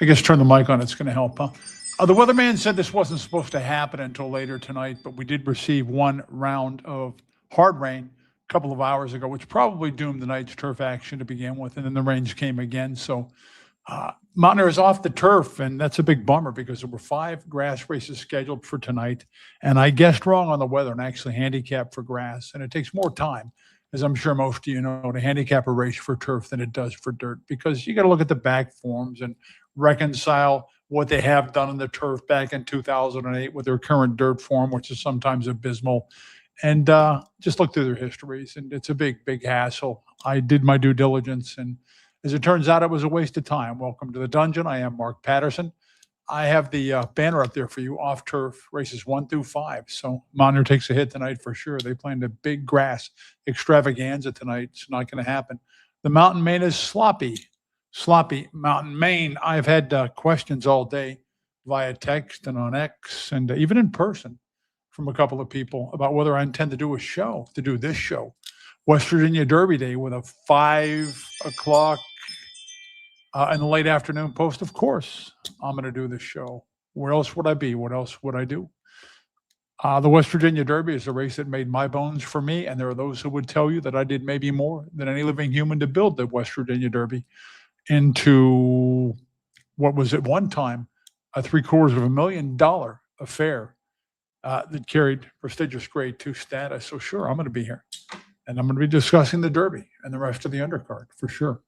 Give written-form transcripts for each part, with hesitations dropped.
I guess turn the mic on. It's going to help, huh? The weatherman said this wasn't supposed to happen until later tonight, but we did receive one round of hard rain a couple of hours ago, which probably doomed the night's turf action to begin with, and then the rains came again. So Mountaineer is off the turf, and that's a big bummer because there were 5 grass races scheduled for tonight, and I guessed wrong on the weather and actually handicapped for grass, and it takes more time, as I'm sure most of you know, to handicap a race for turf than it does for dirt because you got to look at the back forms and reconcile what they have done in the turf back in 2008 with their current dirt form, which is sometimes abysmal, and just look through their histories. And it's a big, big hassle. I did my due diligence, and as it turns out, it was a waste of time. Welcome to the dungeon. I am Mark Patterson. I have the banner up there for you, off turf races 1 through 5. So Mountaineer takes a hit tonight for sure. They planned a big grass extravaganza tonight. It's not going to happen. The mountain main is sloppy mountain main. I've had questions all day via text and on X and even in person from a couple of people about whether I intend to do this show, West Virginia Derby Day, with a 5 o'clock in the late afternoon post. Of course, I'm going to do this show. Where else would I be? What else would I do? The West Virginia Derby is a race that made my bones for me, and there are those who would tell you that I did maybe more than any living human to build the West Virginia Derby into what was at one time a $750,000 affair that carried prestigious grade 2 status. So sure, I'm going to be here, and I'm going to be discussing the Derby and the rest of the undercard for sure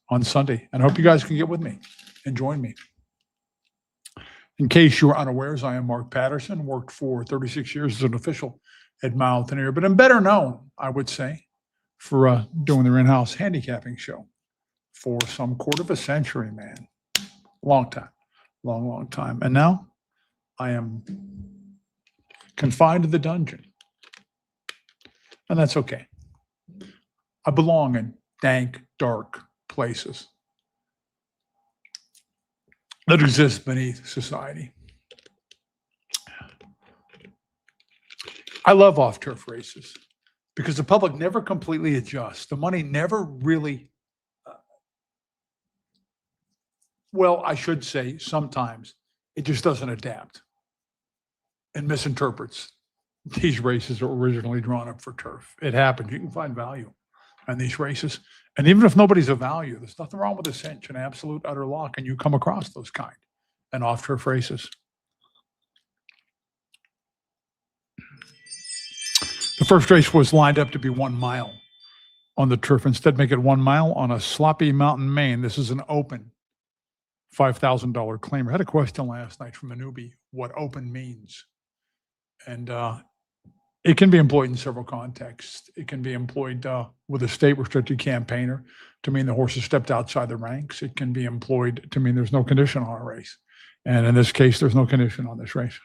on Sunday. And I hope you guys can get with me and join me. In case you are unawares, I am Mark Patterson, worked for 36 years as an official at Mountaineer, but I'm better known, I would say, for doing their in-house handicapping show for some quarter of a century, man. Long time, long time. And now I am confined to the dungeon. And that's okay. I belong in dank, dark places that exist beneath society. I love off-turf races because the public never completely adjusts. The money never really, well, I should say sometimes it just doesn't adapt and misinterprets these races that were originally drawn up for turf. It happens. You can find value in these races. And even if nobody's of value, there's nothing wrong with a cinch, an absolute utter lock, and you come across those kind and off-turf races. The first race was lined up to be 1 mile on the turf. Instead, make it 1 mile on a sloppy mountain main. This is an open $5,000 claim. I had a question last night from a newbie, what open means. And it can be employed in several contexts. It can be employed with a state-restricted campaigner to mean the horse has stepped outside the ranks. It can be employed to mean there's no condition on a race. And in this case, there's no condition on this race.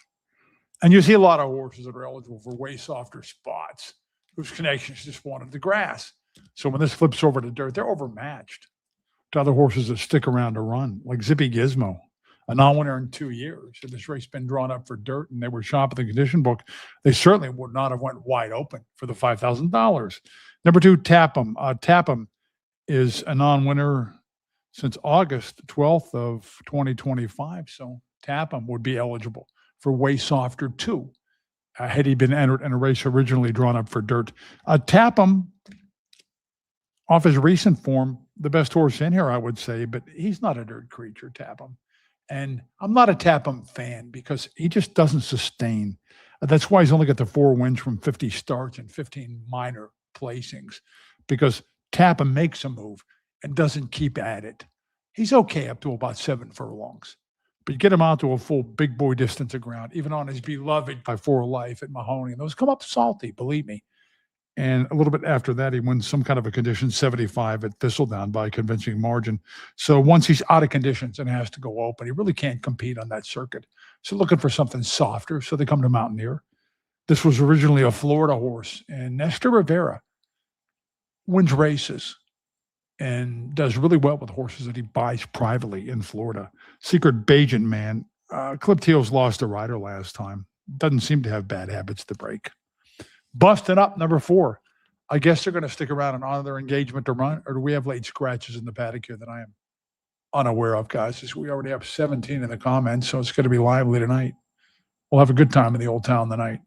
And you see a lot of horses that are eligible for way softer spots whose connections just wanted the grass. So when this flips over to dirt, they're overmatched to other horses that stick around to run, like Zippy Gizmo, a non-winner in 2 years. Had this race been drawn up for dirt and they were shopping the condition book, they certainly would not have went wide open for the $5,000. Number 2, Tap'em. Tap'em is a non-winner since August 12th of 2025. So Tap'em would be eligible for way softer too, had he been entered in a race originally drawn up for dirt. Tap'em, off his recent form, the best horse in here, I would say, but he's not a dirt creature, Tap'em. And I'm not a Tap'em fan because he just doesn't sustain. That's why he's only got the 4 wins from 50 starts and 15 minor placings, because Tap'em makes a move and doesn't keep at it. He's okay up to about 7 furlongs. But you get him out to a full big boy distance of ground, even on his beloved by 4 Life at Mahoney. And those come up salty, believe me. And a little bit after that, he wins some kind of a condition 75 at Thistledown by a convincing margin. So once he's out of conditions and has to go open, he really can't compete on that circuit. So looking for something softer. So they come to Mountaineer. This was originally a Florida horse. And Nestor Rivera wins races and does really well with horses that he buys privately in Florida. Secret Bajan Man. Clipped Heels lost a rider last time. Doesn't seem to have bad habits to break. Busting Up, number 4. I guess they're going to stick around and honor their engagement to run, or do we have late scratches in the paddock here that I am unaware of, guys, is we already have 17 in the comments, so it's going to be lively tonight. We'll have a good time in the old town tonight.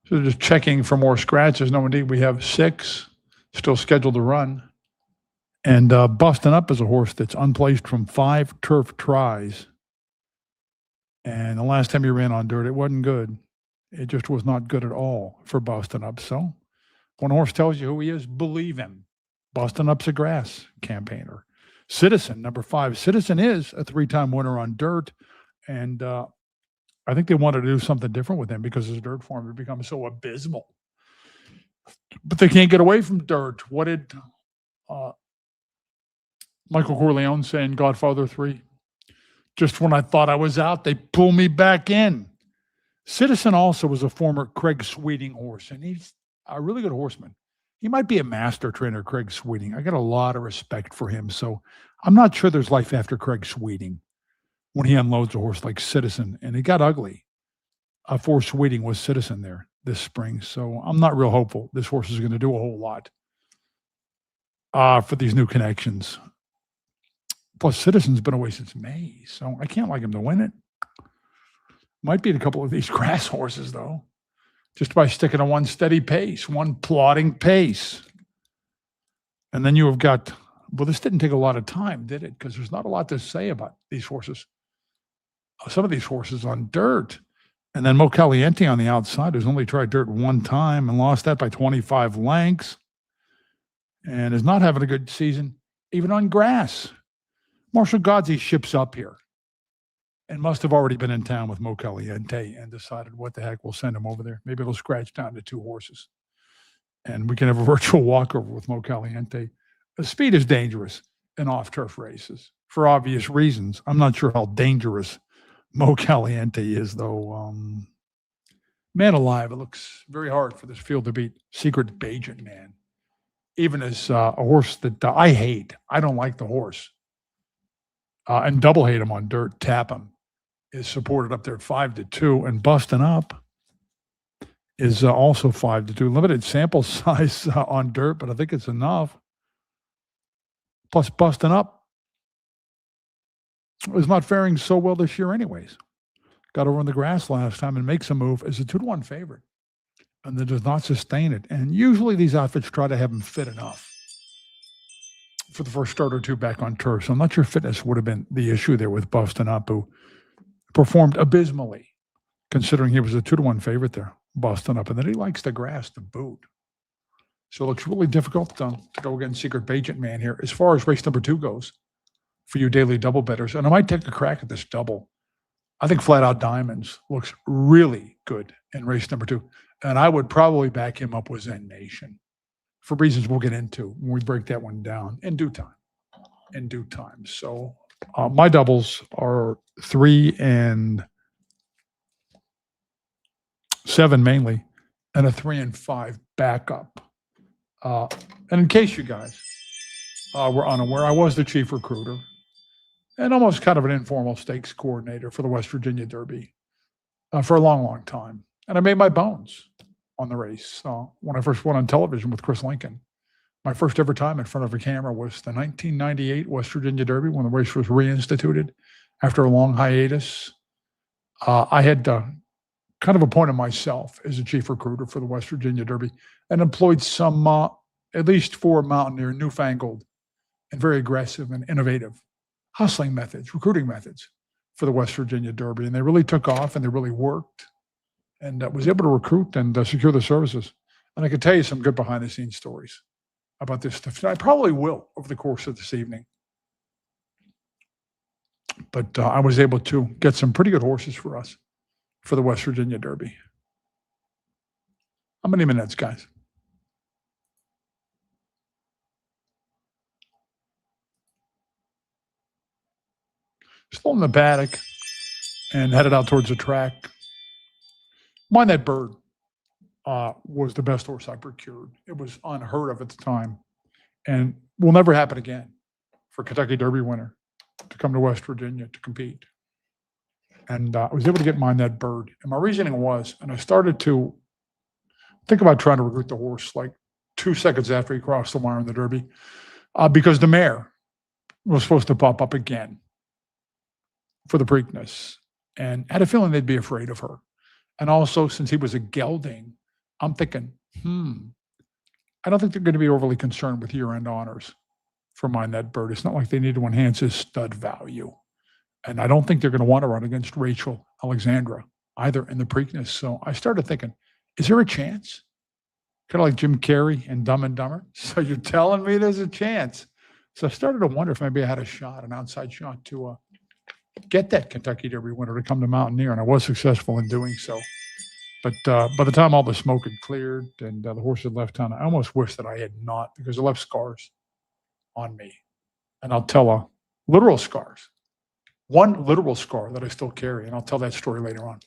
So just checking for more scratches. No, indeed, we have 6 still scheduled to run. And Busting Up is a horse that's unplaced from 5 turf tries. And the last time he ran on dirt, it wasn't good. It just was not good at all for Busting Up. So when a horse tells you who he is, believe him. Busting Up's a grass campaigner. Citizen, number 5. Citizen is a 3-time winner on dirt. And I think they wanted to do something different with him because his dirt form had become so abysmal. But they can't get away from dirt. What did Michael Corleone say in Godfather 3? Just when I thought I was out, they pull me back in. Citizen also was a former Craig Sweeting horse, and he's a really good horseman. He might be a master trainer, Craig Sweeting. I got a lot of respect for him, so I'm not sure there's life after Craig Sweeting when he unloads a horse like Citizen, and it got ugly for Sweeting with Citizen there this spring. So I'm not real hopeful this horse is going to do a whole lot for these new connections. Plus, Citizen's been away since May, so I can't like him to win it. Might beat a couple of these grass horses, though, just by sticking to one steady pace, one plodding pace. And then you have got, well, this didn't take a lot of time, did it? Because there's not a lot to say about these horses. Some of these horses on dirt. And then Mo Caliente on the outside, who's only tried dirt one time and lost that by 25 lengths and is not having a good season, even on grass. Marshall Godsey ships up here and must have already been in town with Mo Caliente and decided what the heck, we'll send him over there. Maybe it'll scratch down to 2 horses. And we can have a virtual walkover with Mo Caliente. The speed is dangerous in off-turf races for obvious reasons. I'm not sure how dangerous Mo Caliente is, though. Man alive, it looks very hard for this field to beat Secret Bajent Man. Even as a horse that I hate. I don't like the horse. And double hate him on dirt, Tap him, is supported up there at 5-2, and Busting Up is also 5-2. Limited sample size on dirt, but I think it's enough. Plus, Busting Up is not faring so well this year anyways. Got over on the grass last time and makes a move as a 2-1 favorite, and then does not sustain it. And usually these outfits try to have him fit enough for the first start or 2 back on turf. So I'm not sure fitness would have been the issue there with Busting Up, who performed abysmally, considering he was a 2-1 favorite there, Busting Up. And then he likes the grass to boot. So it looks really difficult to go against Secret Bajent Man here as far as race number 2 goes for you daily double bettors. And I might take a crack at this double. I think Flat Out Diamonds looks really good in race number 2. And I would probably back him up with Zen Nation, for reasons we'll get into when we break that one down in due time. In due time. So my doubles are 3 and 7 mainly, and a 3 and 5 backup. And in case you guys were unaware, I was the chief recruiter and almost kind of an informal stakes coordinator for the West Virginia Derby for a long, long time. And I made my bones on the race when I first went on television with Chris Lincoln. My first ever time in front of a camera was the 1998 West Virginia Derby when the race was reinstituted after a long hiatus. I had kind of appointed myself as a chief recruiter for the West Virginia Derby and employed some, at least 4 mountaineer, newfangled and very aggressive and innovative hustling methods, recruiting methods for the West Virginia Derby. And they really took off and they really worked, and was able to recruit and secure the services. And I can tell you some good behind the scenes stories about this stuff. I probably will over the course of this evening. But I was able to get some pretty good horses for us for the West Virginia Derby. How many minutes, guys? Still in the paddock and headed out towards the track. Mind That Bird was the best horse I procured. It was unheard of at the time and will never happen again for a Kentucky Derby winner to come to West Virginia to compete. And I was able to get Mind That Bird. And my reasoning was, and I started to Think about trying to recruit the horse like 2 seconds after he crossed the wire in the Derby, because the mare was supposed to pop up again for the Preakness, and I had a feeling they'd be afraid of her. And also, since he was a gelding, I'm thinking, I don't think they're going to be overly concerned with year-end honors for my Ned Bird. It's not like they need to enhance his stud value. And I don't think they're going to want to run against Rachel Alexandra either in the Preakness. So I started thinking, is there a chance? Kind of like Jim Carrey and Dumb and Dumber. So you're telling me there's a chance. So I started to wonder if maybe I had a shot, an outside shot to get that Kentucky Derby winner to come to Mountaineer. And I was successful in doing so. But by the time all the smoke had cleared and the horse had left town, I almost wish that I had not, because it left scars on me. And I'll tell literal scars. One literal scar that I still carry, and I'll tell that story later on.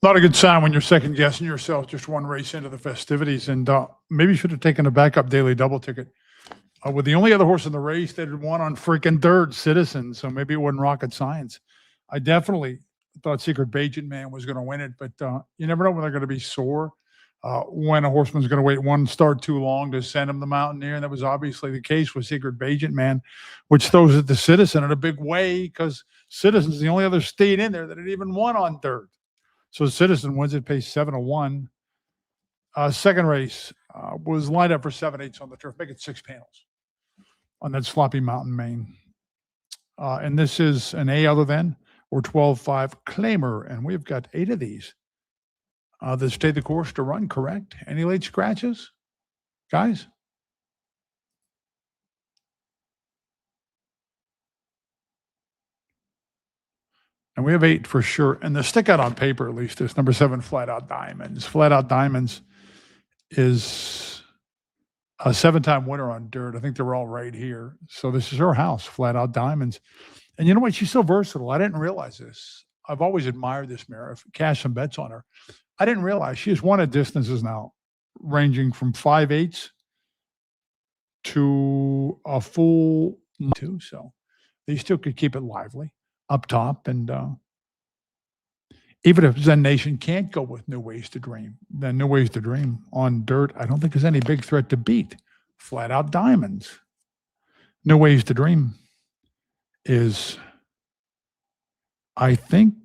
Not a good sign when you're second guessing yourself just one race into the festivities, and maybe you should have taken a backup daily double ticket. With the only other horse in the race that had won on freaking third, Citizen, so maybe it wasn't rocket science. I definitely thought Secret Pageant Man was going to win it, but you never know when they're going to be sore. When a horseman's going to wait one start too long to send him the Mountaineer, and that was obviously the case with Secret Pageant Man, which throws it to Citizen in a big way because Citizen's the only other state in there that had even won on third. So Citizen wins it, pays 7-1. Second race was lined up for 7/8 on the turf. Make it 6 panels on that sloppy mountain main. And this is an A other than or 12-5 claimer. And we've got 8 of these that stayed the course to run, correct? Any late scratches, guys? And we have 8 for sure. And the stick out on paper, at least, is number 7, Flat Out Diamonds. Flat Out Diamonds is a 7-time winner on dirt. I think they're all right here. So this is her house, Flat Out Diamonds. And you know what? She's so versatile. I didn't realize this. I've always admired this mare. I've cashed some bets on her. I didn't realize she has won at distances now ranging from 5/8 to a full 2. So they still could keep it lively up top. And even if Zen Nation can't go with New Ways to Dream, then New Ways to Dream on dirt, I don't think there's any big threat to beat Flat Out Diamonds. New Ways to Dream is, I think,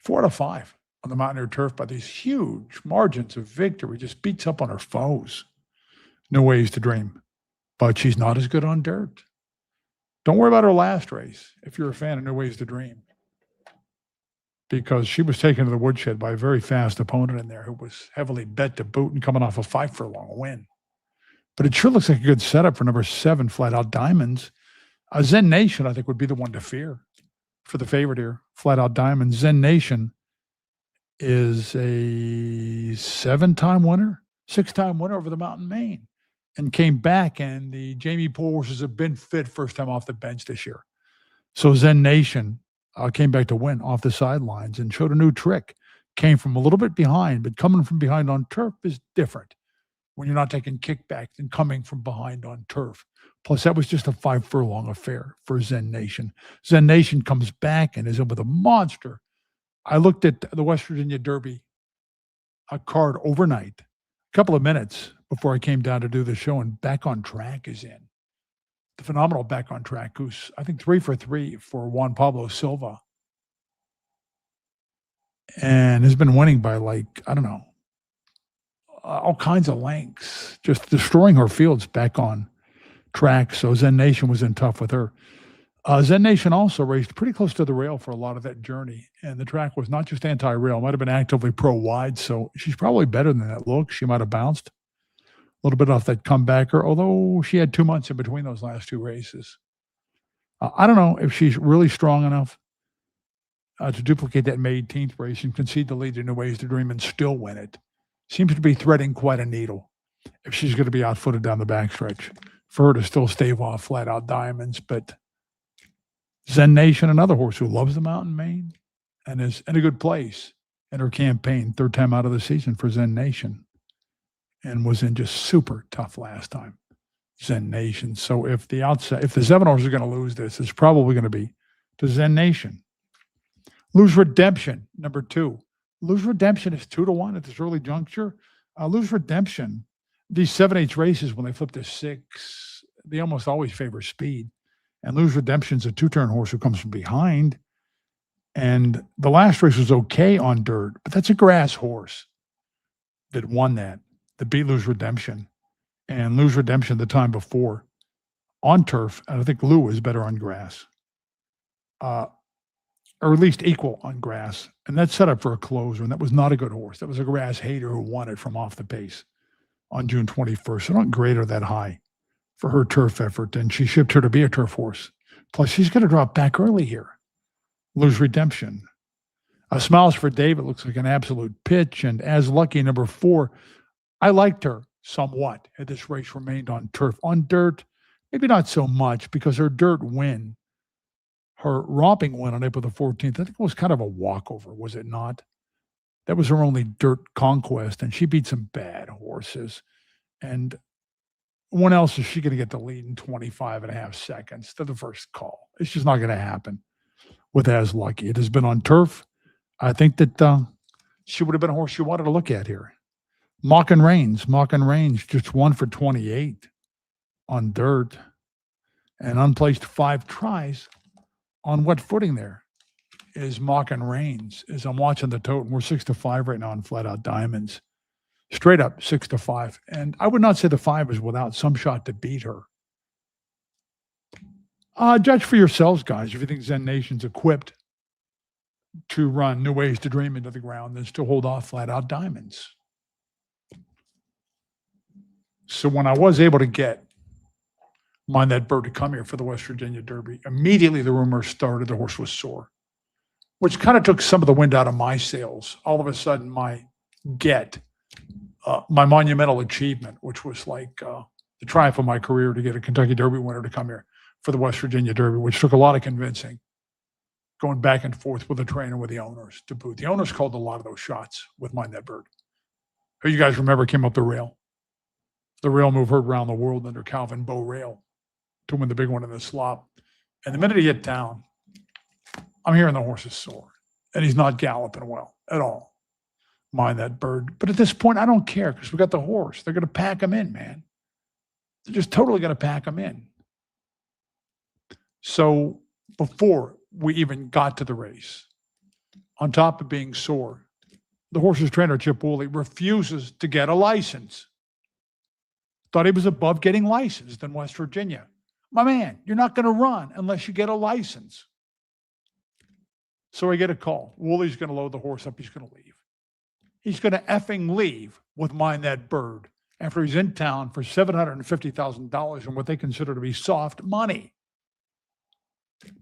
4-5 on the Mountaineer turf by these huge margins of victory. Just beats up on her foes. No Ways to Dream. But she's not as good on dirt. Don't worry about her last race if you're a fan of No Ways to Dream, because she was taken to the woodshed by a very fast opponent in there who was heavily bet to boot and coming off a 5-furlong win. But it sure looks like a good setup for number 7, Flat Out Diamonds. Zen Nation, I think, would be the one to fear for the favorite here, Flat Out Diamonds. Zen Nation is a 7-time winner, 6-time winner over the Mountain Main, and came back, and the Jamie Poole horses have been fit first time off the bench this year. So Zen Nation came back to win off the sidelines and showed a new trick. Came from a little bit behind, but coming from behind on turf is different when you're not taking kickbacks and coming from behind on turf. Plus, that was just a 5-furlong affair for Zen Nation. Zen Nation comes back and is in with a monster. I looked at the West Virginia Derby card overnight, a couple of minutes before I came down to do the show, and Back on Track is in. The phenomenal Back on Track, who's, I think, 3 for 3 for Juan Pablo Silva, and has been winning by, like, I don't know, all kinds of lengths, just destroying her fields Back on Track. So Zen Nation was in tough with her. Zen Nation also raced pretty close to the rail for a lot of that journey, and the track was not just anti-rail, might have been actively pro-wide, so she's probably better than that look. She might have bounced a little bit off that comebacker, although she had 2 months in between those last 2 races. I don't know if she's really strong enough to duplicate that May 18th race and concede the lead to New Ways to Dream and still win it. Seems to be threading quite a needle if she's going to be outfooted down the backstretch for her to still stave off Flat Out Diamonds. But Zen Nation, another horse who loves the Mountain Main and is in a good place in her campaign, third time out of the season for Zen Nation, and was in just super tough last time. Zen Nation. So if the Seminoles are going to lose this, it's probably going to be to Zen Nation. Lose Redemption, number 2. Lose Redemption is 2-1 at this early juncture. Lose Redemption, these 7/8 races, when they flip to 6, they almost always favor speed. And Lose Redemption's a 2-turn horse who comes from behind. And the last race was okay on dirt, but that's a grass horse that won that beat Lose Redemption. And Lose Redemption the time before on turf, and I think Lou was better on grass. Or at least equal on grass. And that's set up for a closer, and that was not a good horse. That was a grass hater who won it from off the pace on June 21st. So don't grade her that high for her turf effort, and she shipped her to be a turf horse. Plus, she's going to drop back early here. Lose Redemption. Smiles for David looks like an absolute pitch, and As Lucky, number 4, I liked her somewhat had this race remained on turf. On dirt, maybe not so much, because her dirt win, her romping win on April the 14th, I think it was kind of a walkover, was it not? That was her only dirt conquest, and she beat some bad horses. And when else is she going to get the lead in 25.5 seconds to the first call? It's just not going to happen with As Lucky. It has been on turf. I think that she would have been a horse you wanted to look at here. Mockin' Range just 1 for 28 on dirt and unplaced 5 tries. On what footing there is Mockin' Range? As I'm watching the total, we're 6-5 right now on Flat Out Diamonds. Straight up 6-5. And I would not say the 5 is without some shot to beat her. Judge for yourselves, guys. If you think Zen Nation's equipped to run New Ways to Dream into the ground, then still hold off Flat Out Diamonds. So when I was able to get Mind That Bird to come here for the West Virginia Derby, immediately the rumors started the horse was sore, which kind of took some of the wind out of my sails. All of a sudden, my monumental achievement, which was like the triumph of my career to get a Kentucky Derby winner to come here for the West Virginia Derby, which took a lot of convincing, going back and forth with the trainer, with the owners to boot. The owners called a lot of those shots with Mind That Bird. Who you guys remember came up the rail? The rail move heard around the world under Calvin Beau Rail to win the big one in the slop. And the minute he hit down, I'm hearing the horse is sore. And he's not galloping well at all. Mind That Bird. But at this point, I don't care because we got the horse. They're going to pack him in, man. They're just totally going to pack him in. So before we even got to the race, on top of being sore, the horse's trainer, Chip Woolley, refuses to get a license. Thought he was above getting licensed in West Virginia. My man, you're not going to run unless you get a license. So I get a call. Woolley's going to load the horse up. He's going to leave. He's going to effing leave with Mind That Bird after he's in town for $750,000 in what they consider to be soft money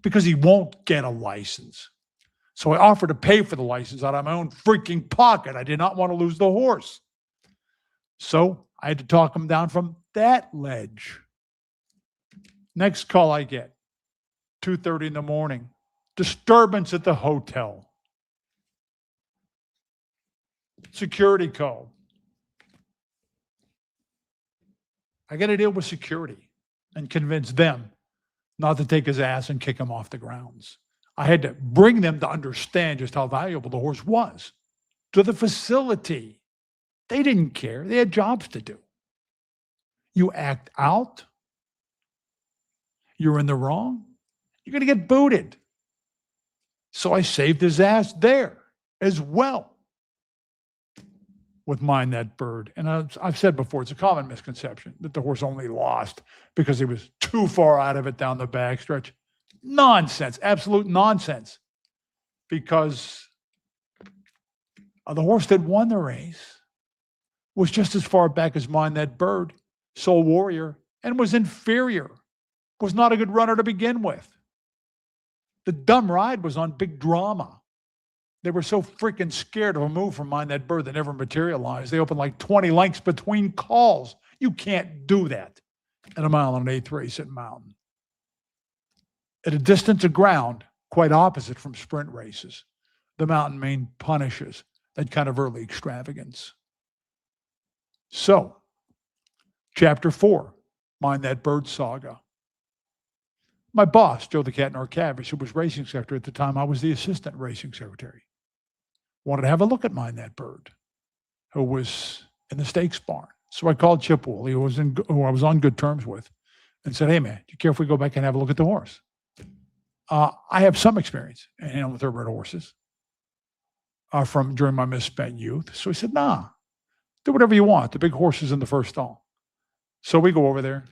because he won't get a license. So I offered to pay for the license out of my own freaking pocket. I did not want to lose the horse. So I had to talk him down from that ledge. Next call I get, 2:30 in the morning. Disturbance at the hotel. Security call. I got to deal with security and convince them not to take his ass and kick him off the grounds. I had to bring them to understand just how valuable the horse was to the facility. They didn't care. They had jobs to do. You act out, you're in the wrong, you're going to get booted. So I saved his ass there as well with Mind That Bird. And I've said before, it's a common misconception that the horse only lost because he was too far out of it down the backstretch. Nonsense, absolute nonsense. Because the horse that won the race was just as far back as Mind That Bird, Soul Warrior, and was inferior, was not a good runner to begin with. The dumb ride was on Big Drama. They were so freaking scared of a move from Mind That Bird that never materialized. They opened like 20 lengths between calls. You can't do that at a mile and an eighth race at Mountain. At a distance of ground, quite opposite from sprint races. the mountain main punishes that kind of early extravagance. So, chapter 4, Mind That Bird saga. My boss, Joe the Cat Narcavish, who was racing secretary at the time, I was the assistant racing secretary, wanted to have a look at Mind That Bird, who was in the stakes barn. So I called Chip Woolley, who I was on good terms with, and said, "Hey, man, do you care if we go back and have a look at the horse? I have some experience in handling thoroughbred horses from during my misspent youth." So he said, "Nah, do whatever you want. The big horse is in the first stall." So we go over there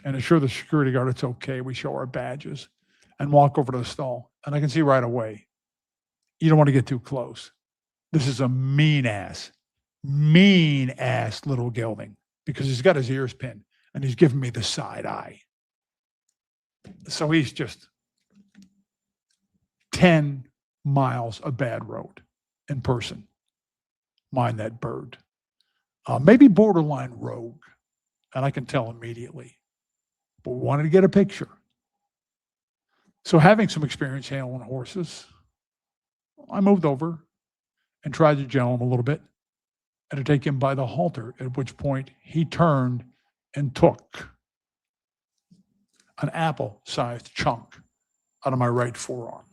and assure the security guard it's okay. We show our badges and walk over to the stall. And I can see right away, you don't want to get too close. This is a mean ass little gelding because he's got his ears pinned and he's giving me the side eye. So he's just 10 miles of bad road in person. Mind That Bird. Maybe borderline rogue. And I can tell immediately. But we wanted to get a picture. So having some experience handling horses, I moved over and tried to gel him a little bit and to take him by the halter, at which point he turned and took an apple-sized chunk out of my right forearm.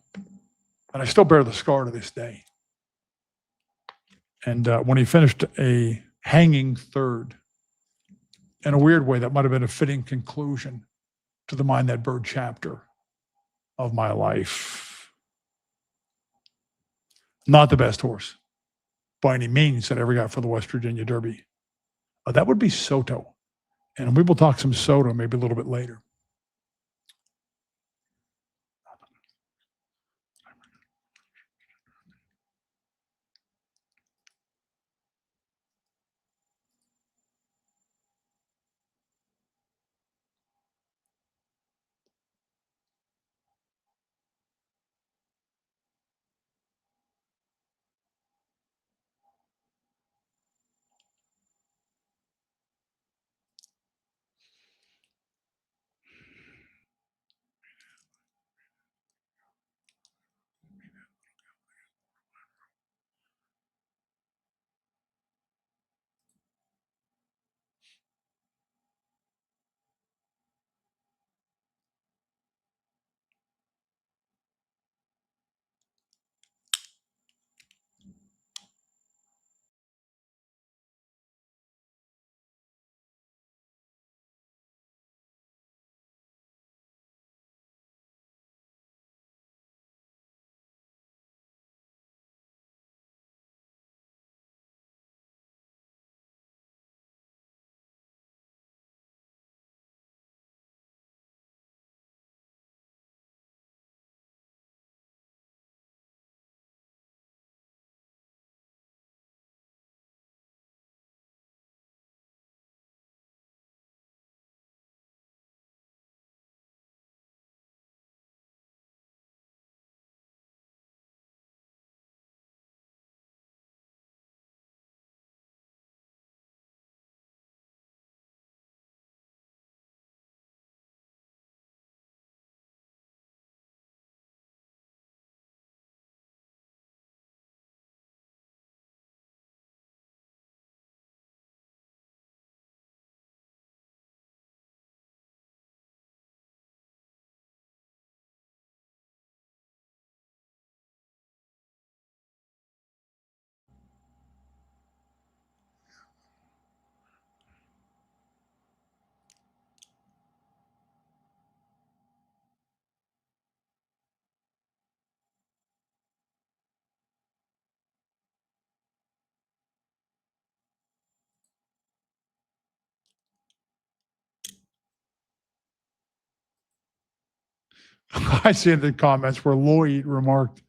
And I still bear the scar to this day. And when he finished a hanging third, in a weird way, that might have been a fitting conclusion to the Mind That Bird chapter of my life. Not the best horse by any means that I ever got for the West Virginia Derby. That would be Soto. And we will talk some Soto maybe a little bit later. I see in the comments where Lloyd remarked,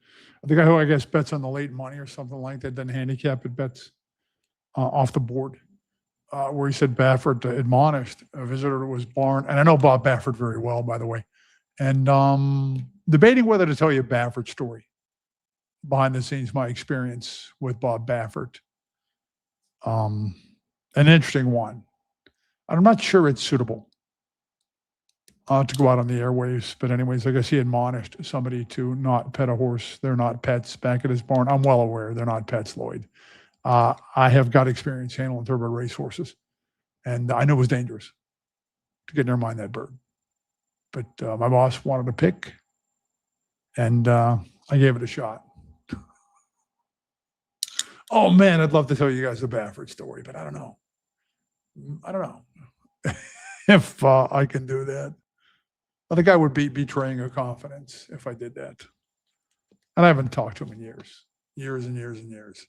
the guy who I guess bets on the late money or something like that, then handicap it bets off the board, where he said Baffert admonished a visitor to his barn. And I know Bob Baffert very well, by the way. And debating whether to tell you a Baffert story. Behind the scenes, my experience with Bob Baffert. An interesting one. I'm not sure it's suitable to go out on the airwaves. But anyways, I guess he admonished somebody to not pet a horse. They're not pets back at his barn. I'm well aware they're not pets, Lloyd. I have got experience handling thoroughbred race horses, and I knew it was dangerous to get near mind that bird. But my boss wanted to pick, and I gave it a shot. Oh man, I'd love to tell you guys the Baffert story, but I don't know. I don't know if I can do that. I think I would be betraying a confidence if I did that. And I haven't talked to him in years, years and years and years.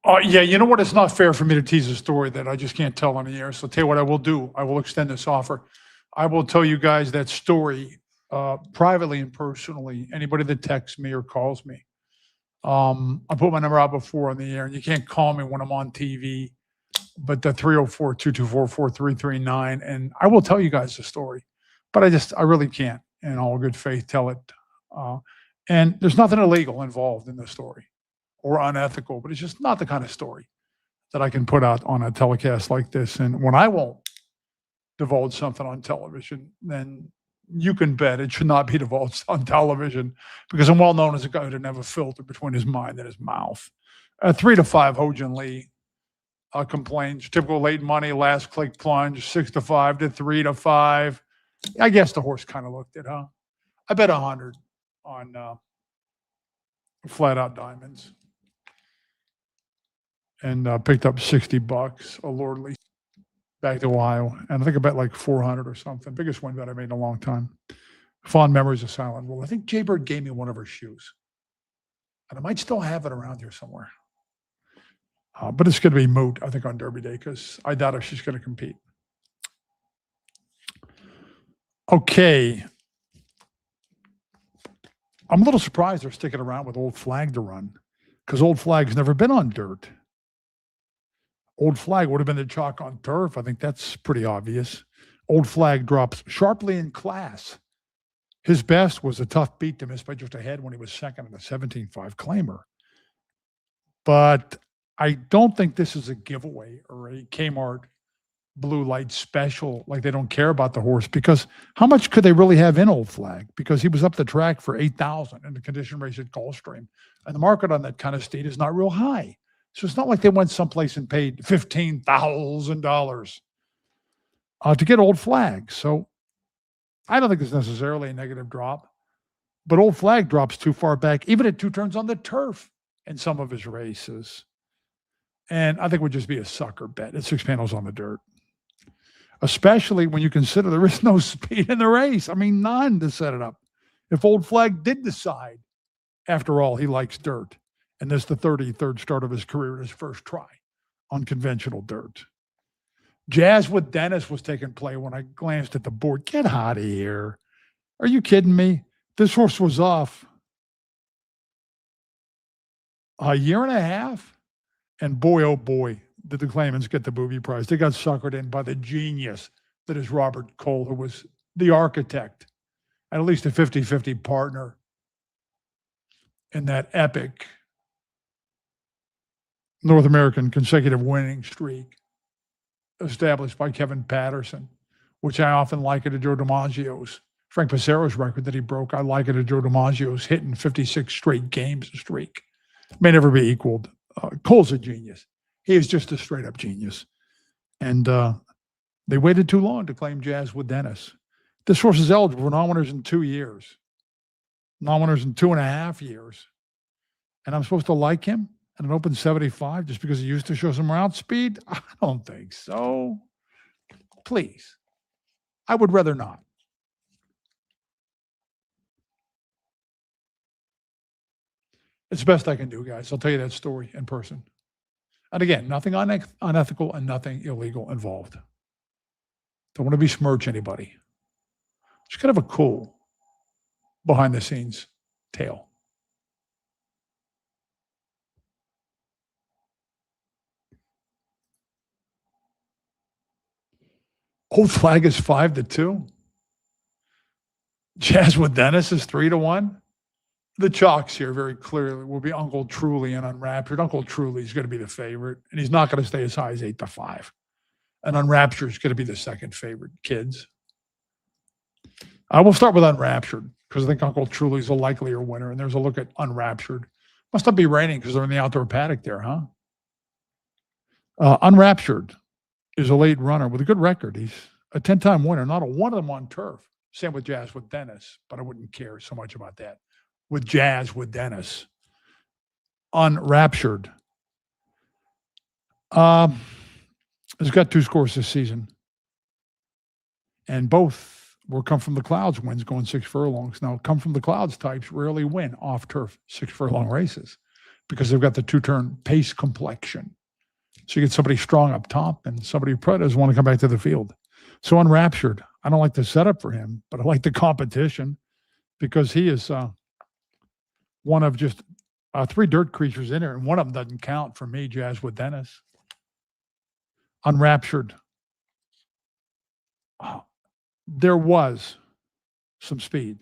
Yeah, you know what? It's not fair for me to tease a story that I just can't tell on the air. So, tell you what I will do. I will extend this offer. I will tell you guys that story privately and personally. Anybody that texts me or calls me. I put my number out before on the air, and you can't call me when I'm on TV, but the 304-224-4339. And I will tell you guys the story, but I really can't, in all good faith, tell it. Uh, and there's nothing illegal involved in the story or unethical, but it's just not the kind of story that I can put out on a telecast like this. And when I won't divulge something on television, then you can bet it should not be divulged on television because I'm well known as a guy who didn't have a filter between his mind and his mouth. 3-5, Ho-Jin Lee complains. Typical late money, last click plunge, 6-5 to 3-5. I guess the horse kind of looked it, huh? I bet 100 on flat out diamonds and picked up $60, a lordly back to Ohio. And I think I bet like 400 or something. Biggest win bet I made in a long time. Fond memories of Silent Wool. I think Jaybird gave me one of her shoes. And I might still have it around here somewhere. But it's going to be moot, I think, on Derby Day because I doubt if she's going to compete. Okay. I'm a little surprised they're sticking around with Old Flag to run because Old Flag's never been on dirt. Old Flag would have been the chalk on turf. I think that's pretty obvious. Old Flag drops sharply in class. His best was a tough beat to miss by just a head when he was second in a 17-5 claimer. But I don't think this is a giveaway or a Kmart blue light special, like they don't care about the horse, because how much could they really have in Old Flag? Because he was up the track for 8,000 in the condition race at Gulfstream. And the market on that kind of steed is not real high. So it's not like they went someplace and paid $15,000 to get Old Flag. So I don't think it's necessarily a negative drop, but Old Flag drops too far back, even at 2 turns on the turf in some of his races. And I think it would just be a sucker bet at 6 panels on the dirt, especially when you consider there is no speed in the race. I mean, none to set it up. If Old Flag did decide, after all, he likes dirt, and this is the 33rd start of his career, his first try on conventional dirt. Jazz with Dennis was taking play when I glanced at the board. Get out of here. Are you kidding me? This horse was off a year and a half. And boy, oh boy, did the claimants get the booby prize. They got suckered in by the genius that is Robert Cole, who was the architect and at least a 50-50 partner in that epic North American consecutive winning streak established by Kevin Patterson, which I often liken to Joe DiMaggio's. Frank Passero's record that he broke, I liken to Joe DiMaggio's hitting 56 straight games streak. May never be equaled. Cole's a genius. He is just a straight-up genius. And they waited too long to claim Jazz with Dennis. This horse is eligible for non-winners in 2 years, non-winners in 2.5 years. And I'm supposed to like him at an open 75 just because he used to show some route speed? I don't think so. Please. I would rather not. It's the best I can do, guys. I'll tell you that story in person. And again, nothing unethical and nothing illegal involved. Don't want to besmirch anybody. It's kind of a cool behind-the-scenes tale. Old Flag is 5-2. Jazz with Dennis is 3-1. The chalks here very clearly will be Uncle Truly and Unraptured. Uncle Truly is going to be the favorite, and he's not going to stay as high as 8-5. And Unraptured is going to be the second favorite, kids. I will start with Unraptured because I think Uncle Truly is a likelier winner, and there's a look at Unraptured. Must not be raining because they're in the outdoor paddock there, huh? Unraptured is a late runner with a good record. He's a 10-time winner, not a one of them on turf. Same with Jazz with Dennis, but I wouldn't care so much about that. With Jazz with Dennis. Unraptured. Has got 2 scores this season. And both were come from the clouds wins going 6 furlongs. Now, come from the clouds types rarely win off turf 6 furlong races. because they've got the two-turn pace complexion. So you get somebody strong up top and somebody who probably doesn't want to come back to the field. So Unraptured, I don't like the setup for him, but I like the competition because he is one of just 3 dirt creatures in there, and one of them doesn't count for me, Jazz with Dennis. Unraptured. There was some speed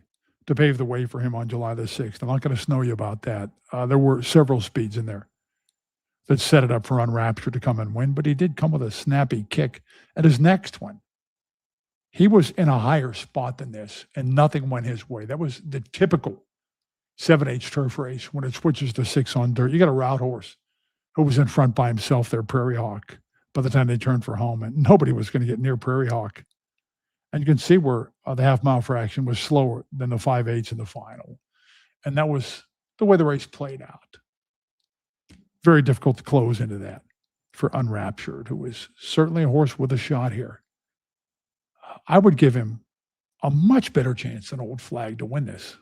to pave the way for him on July the 6th. I'm not going to snow you about that. There were several speeds in there that set it up for Unraptured to come and win, but he did come with a snappy kick at his next one. He was in a higher spot than this, and nothing went his way. That was the typical 7H turf race when it switches to 6 on dirt. You got a route horse who was in front by himself there, Prairie Hawk, by the time they turned for home, and nobody was going to get near Prairie Hawk. And you can see where the half-mile fraction was slower than the 5/8 in the final. And that was the way the race played out. Very difficult to close into that for Unraptured, who was certainly a horse with a shot here. I would give him a much better chance than Old Flag to win this.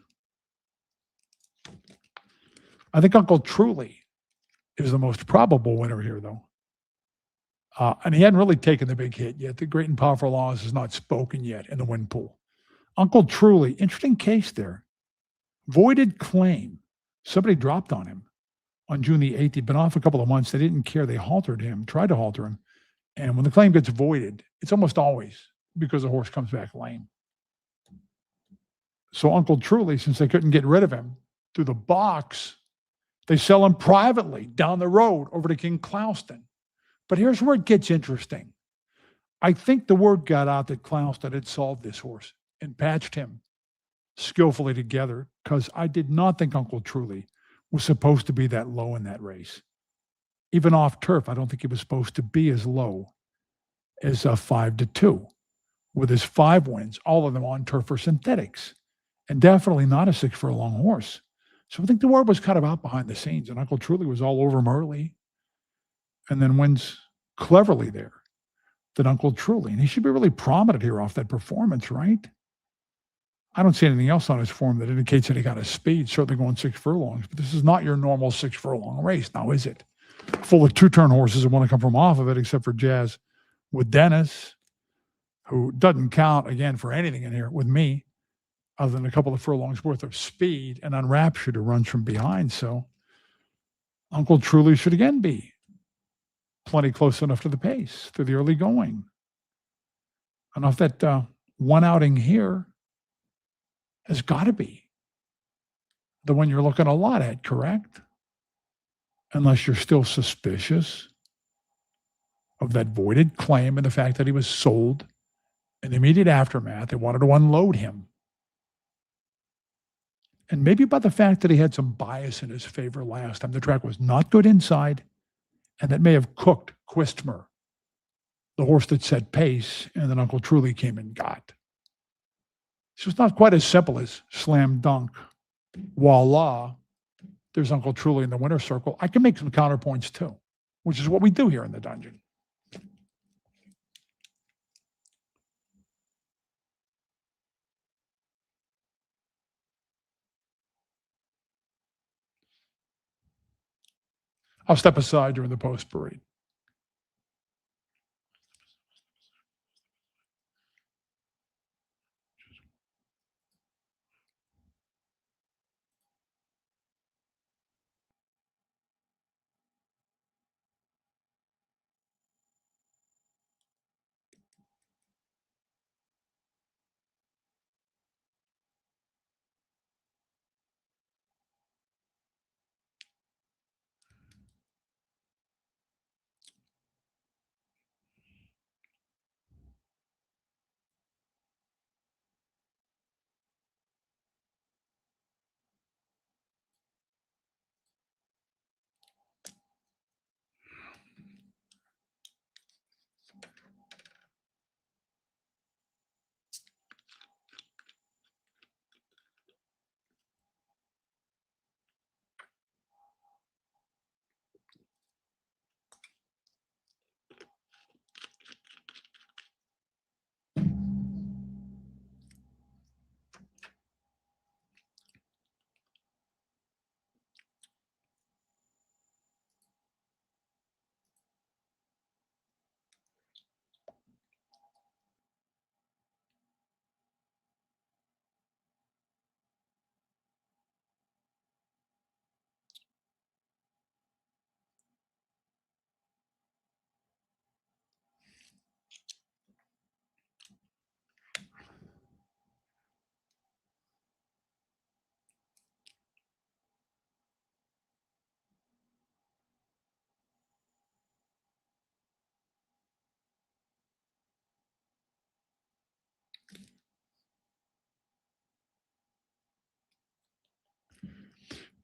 I think Uncle Truly is the most probable winner here, though. And he hadn't really taken the big hit yet. The Great and Powerful Laws is not spoken yet in the win pool. Uncle Truly, interesting case there. Voided claim. Somebody dropped on him on June the 8th. He'd been off a couple of months. They didn't care. They haltered him, tried to halter him. And when the claim gets voided, it's almost always because the horse comes back lame. So Uncle Truly, since they couldn't get rid of him through the box, they sell him privately down the road over to King Clouston. But here's where it gets interesting. I think the word got out that Clouston had solved this horse and patched him skillfully together, because I did not think Uncle Truly was supposed to be that low in that race. Even off turf, I don't think he was supposed to be as low as 5-2. With his 5 wins, all of them on turf or synthetics, and definitely not a 6-furlong horse. So I think the word was kind of out behind the scenes, and Uncle Truly was all over him early, and then wins cleverly there than Uncle Truly. And he should be really prominent here off that performance, right? I don't see anything else on his form that indicates that he got a speed, certainly going 6 furlongs. But this is not your normal 6-furlong race now, is it? Full of two-turn horses that want to come from off of it, except for Jazz with Dennis, who doesn't count, again, for anything in here with me, other than a couple of furlongs worth of speed, and Unraptured who runs from behind. So Uncle Truly should again be plenty close enough to the pace through the early going. And off that one outing here has got to be the one you're looking a lot at, correct? Unless you're still suspicious of that voided claim and the fact that he was sold in the immediate aftermath. They wanted to unload him. And maybe by the fact that he had some bias in his favor last time. The track was not good inside, and that may have cooked Quistmer, the horse that set pace, and then Uncle Truly came and got. So it's not quite as simple as slam dunk. Voila, there's Uncle Truly in the winner's circle. I can make some counterpoints too, which is what we do here in the dungeon. I'll step aside during the post parade.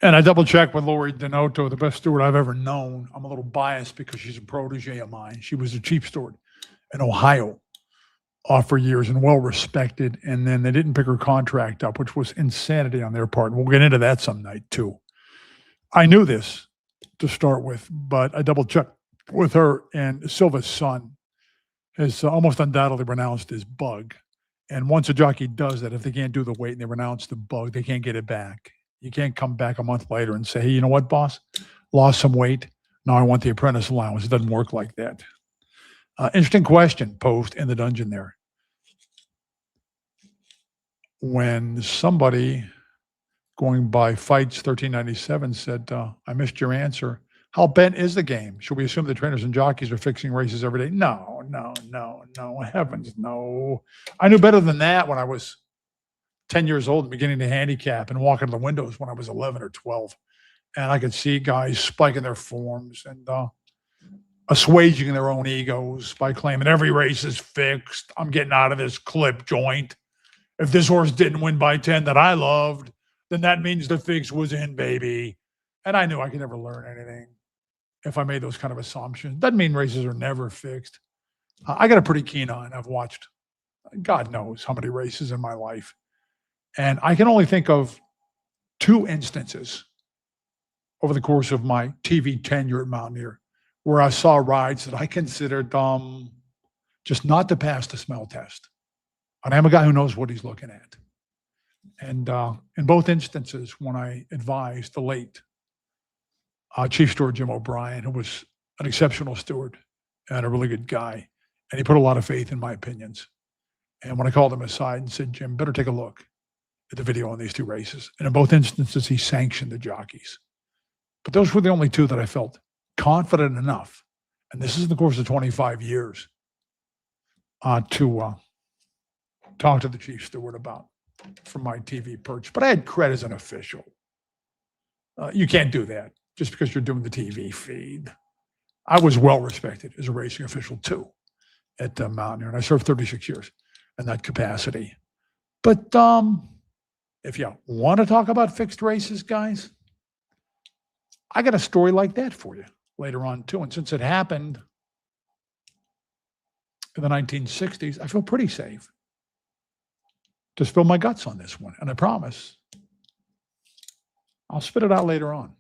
And I double checked with Lori Denoto, the best steward I've ever known. I'm a little biased because she's a protege of mine. She was a chief steward in Ohio for years and well respected. And then they didn't pick her contract up, which was insanity on their part. And we'll get into that some night too. I knew this to start with, but I double checked with her, and Silva's son has almost undoubtedly renounced his bug. And once a jockey does that, if they can't do the weight and they renounce the bug, they can't get it back. You can't come back a month later and say, hey, you know what, boss? Lost some weight. Now I want the apprentice allowance. It doesn't work like that. Interesting question posed in the dungeon there. When somebody going by Fights 1397 said, I missed your answer. How bent is the game? Should we assume the trainers and jockeys are fixing races every day? No. Heavens, no. I knew better than that when I was 10 years old and beginning to handicap and walk into the windows when I was 11 or 12. And I could see guys spiking their forms and assuaging their own egos by claiming every race is fixed. I'm getting out of this clip joint. If this horse didn't win by 10 that I loved, then that means the fix was in, baby. And I knew I could never learn anything if I made those kind of assumptions. Doesn't mean races are never fixed. I got a pretty keen eye, and I've watched God knows how many races in my life. And I can only think of 2 instances over the course of my TV tenure at Mountaineer where I saw rides that I considered just not to pass the smell test. And I'm a guy who knows what he's looking at. And in both instances, when I advised the late Chief Steward Jim O'Brien, who was an exceptional steward and a really good guy, and he put a lot of faith in my opinions. And when I called him aside and said, Jim, better take a look at the video on these 2 races. And in both instances, he sanctioned the jockeys. But those were the only 2 that I felt confident enough, and this is in the course of 25 years, to talk to the chief steward about from my TV perch. But I had cred as an official. You can't do that just because you're doing the TV feed. I was well respected as a racing official too at Mountaineer, and I served 36 years in that capacity. But if you want to talk about fixed races, guys, I got a story like that for you later on too. And since it happened in the 1960s, I feel pretty safe to spill my guts on this one. And I promise I'll spit it out later on.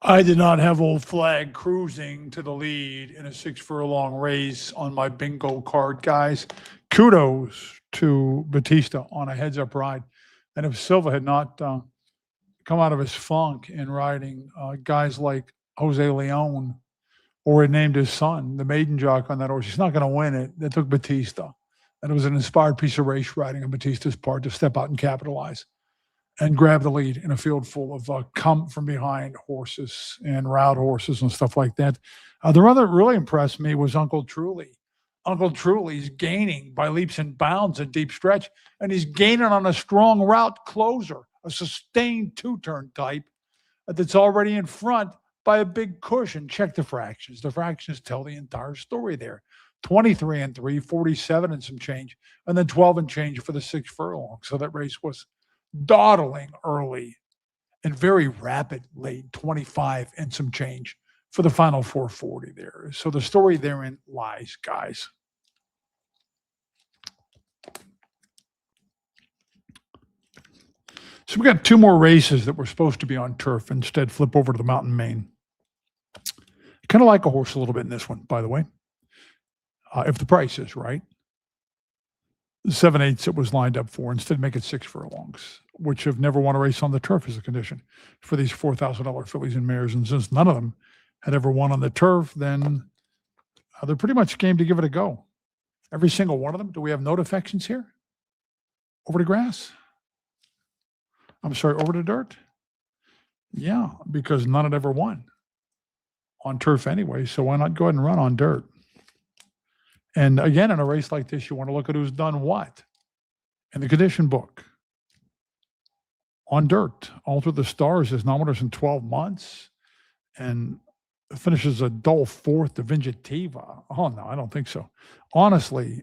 I did not have Old Flag cruising to the lead in a 6 furlong race on my bingo card, guys. Kudos to Batista on a heads-up ride. And if Silva had not come out of his funk in riding guys like Jose Leon, or had named his son the maiden jock on that horse, he's not going to win it. That took Batista. And it was an inspired piece of race riding on Batista's part to step out and capitalize and grab the lead in a field full of come from behind horses and route horses and stuff like that. The one that really impressed me was Uncle Truly. Uncle Truly's gaining by leaps and bounds at deep stretch, and he's gaining on a strong route closer, a sustained two-turn type that's already in front by a big cushion. Check the fractions. The fractions tell the entire story there. 23 and 3, 47 and some change, and then 12 and change for the 6 furlong. So that race was dawdling early and very rapid late, 25 and some change for the final 440 there. So the story therein lies, guys. So we got 2 more races that were supposed to be on turf. Instead, flip over to the Mountain Main. Kind of like a horse a little bit in this one, by the way, if the price is right. 7/8 it was lined up for. Instead, make it 6 furlongs, which have never won a race on the turf as a condition for these $4,000 fillies and mares. And since none of them had ever won on the turf, then they're pretty much game to give it a go. Every single one of them. Do we have no defections here? Over to grass? I'm sorry, over to dirt? Yeah, because none had ever won on turf anyway. So why not go ahead and run on dirt? And again, in a race like this, you want to look at who's done what in the condition book. On dirt, Alter the Stars is nominated in 12 months and finishes a dull 4th to Vingativa. Oh, no, I don't think so. Honestly,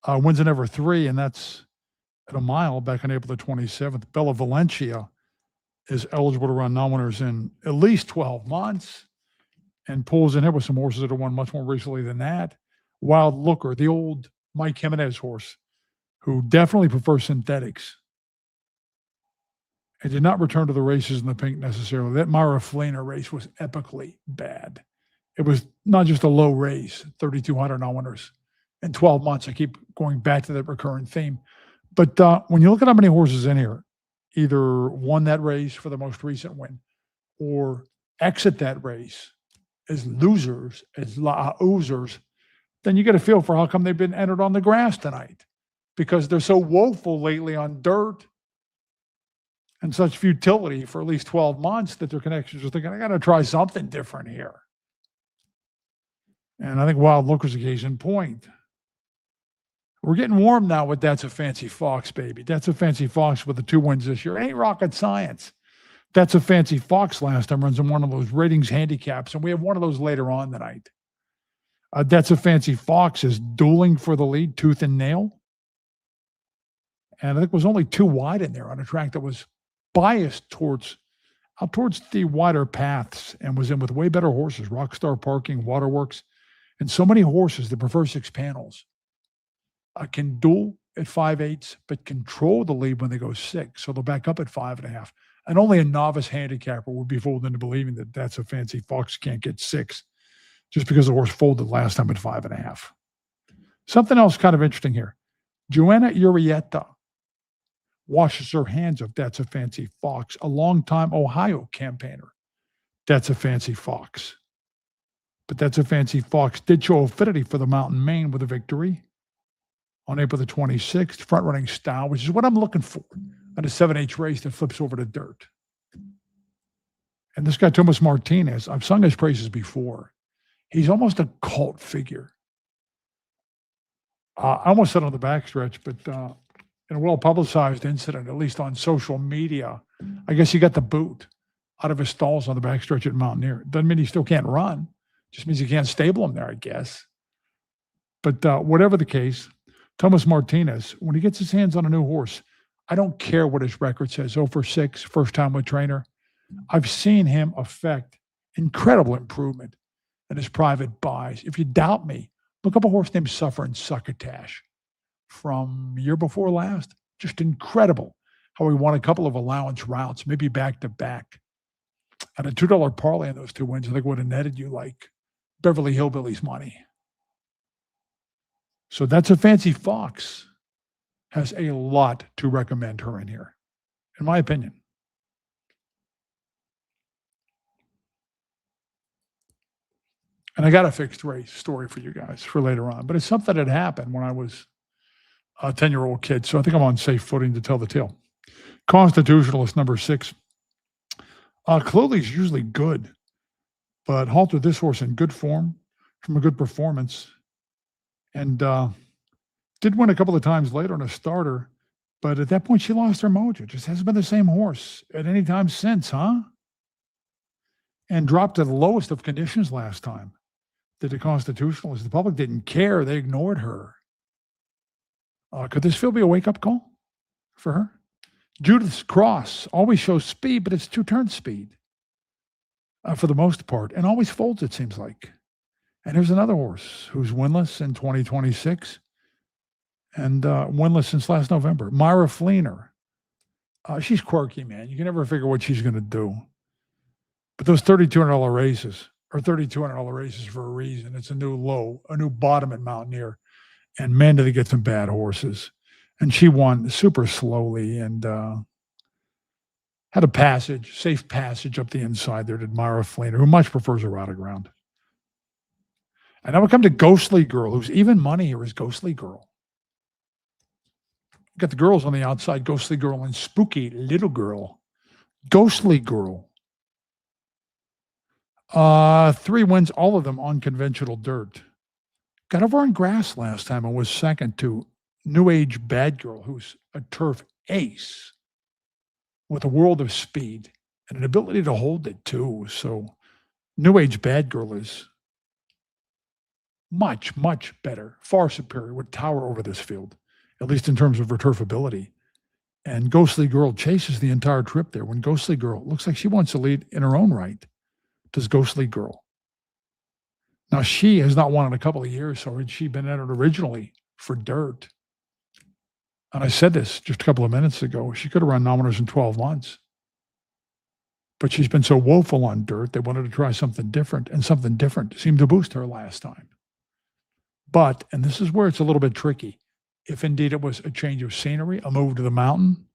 wins in ever 3, and that's at a mile back on April the 27th. Bella Valencia is eligible to run non-winners in at least 12 months and pulls in here with some horses that have won much more recently than that. Wild Looker, the old Mike Jimenez horse, who definitely prefers synthetics and did not return to the races in the pink necessarily. That Myra Fleener race was epically bad. It was not just a low race, 3,200 non-winners in 12 months. I keep going back to that recurrent theme. But when you look at how many horses in here either won that race for the most recent win or exit that race as losers, as losers, then you get a feel for how come they've been entered on the grass tonight, because they're so woeful lately on dirt and such futility for at least 12 months that their connections are thinking, I got to try something different here. And I think Wild Looker's a case in point. We're getting warm now with That's a Fancy Fox, baby. That's a Fancy Fox with the 2 wins this year. It ain't rocket science. That's a Fancy Fox last time runs in one of those ratings handicaps, and we have one of those later on tonight. That's a Fancy Fox is dueling for the lead, tooth and nail. And I think it was only 2 wide in there on a track that was biased towards the wider paths and was in with way better horses, Rockstar Parking, Waterworks, and so many horses that prefer 6 panels. Can duel at 5/8, but control the lead when they go 6. So they'll back up at 5.5. And only a novice handicapper would be fooled into believing that That's a Fancy Fox can't get 6 just because the horse folded last time at 5.5. Something else kind of interesting here. Joanna Urieta washes her hands of That's a Fancy Fox, a longtime Ohio campaigner. That's a Fancy Fox. But That's a Fancy Fox did show affinity for the Mountain Main with a victory on April the 26th, front-running style, which is what I'm looking for at a 7/8 race that flips over to dirt. And this guy, Thomas Martinez, I've sung his praises before. He's almost a cult figure. I almost said on the backstretch, but in a well-publicized incident, at least on social media, I guess he got the boot out of his stalls on the backstretch at Mountaineer. Doesn't mean he still can't run. Just means he can't stable him there, I guess. But whatever the case, Thomas Martinez, when he gets his hands on a new horse, I don't care what his record says, 0 for 6, first time with trainer. I've seen him affect incredible improvement in his private buys. If you doubt me, look up a horse named Suffering Succotash from year before last. Just incredible how he won a couple of allowance routes, maybe back to back. And a $2 parlay on those two wins, I think would have netted you like Beverly Hillbillies money. So That's a Fancy Fox has a lot to recommend her in here, in my opinion. And I got a fixed race story for you guys for later on, but it's something that happened when I was a 10-year-old kid. So I think I'm on safe footing to tell the tale. Constitutionalist number 6. Clearly's usually good, but halted this horse in good form from a good performance. And did win a couple of times later on a starter, but at that point she lost her mojo. Just hasn't been the same horse at any time since, huh? And dropped to the lowest of conditions last time. Did the Constitutionalist. The public didn't care. They ignored her. Could this field be a wake-up call for her? Judith's Cross always shows speed, but it's two-turn speed for the most part, and always folds, it seems like. And here's another horse who's winless in 2026 and winless since last November. Myra Fleener. She's quirky, man. You can never figure what she's going to do. But those $3,200 races are $3,200 races for a reason. It's a new low, a new bottom at Mountaineer. And man, did they get some bad horses. And she won super slowly and had a safe passage up the inside there to Myra Fleener, who much prefers a rotted ground. And now we come to Ghostly Girl, who's even money here is Ghostly Girl. Got the girls on the outside, Ghostly Girl and Spooky Little Girl. Ghostly Girl. 3 wins, all of them on conventional dirt. Got over on grass last time and was second to New Age Bad Girl, who's a turf ace with a world of speed and an ability to hold it too. So New Age Bad Girl is much, much better, far superior, would tower over this field, at least in terms of returfability. And Ghostly Girl chases the entire trip there. When Ghostly Girl looks like she wants to lead in her own right, does Ghostly Girl. Now, she has not won in a couple of years, so had she been entered originally for dirt. And I said this just a couple of minutes ago. She could have run nominals in 12 months. But she's been so woeful on dirt, they wanted to try something different, and something different seemed to boost her last time. But, and this is where it's a little bit tricky, if indeed it was a change of scenery, a move to the mountain,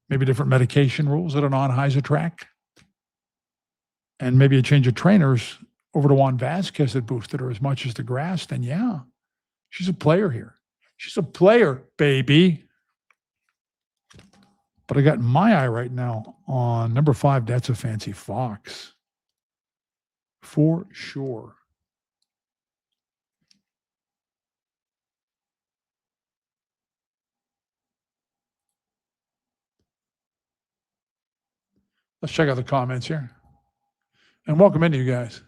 maybe different medication rules at a non-Heiser track, and maybe a change of trainers over to Juan Vasquez that boosted her as much as the grass, then yeah, she's a player here. She's a player, baby. But I got my eye right now on number 5, That's a Fancy Fox. For sure. Let's check out the comments here. And welcome into you guys.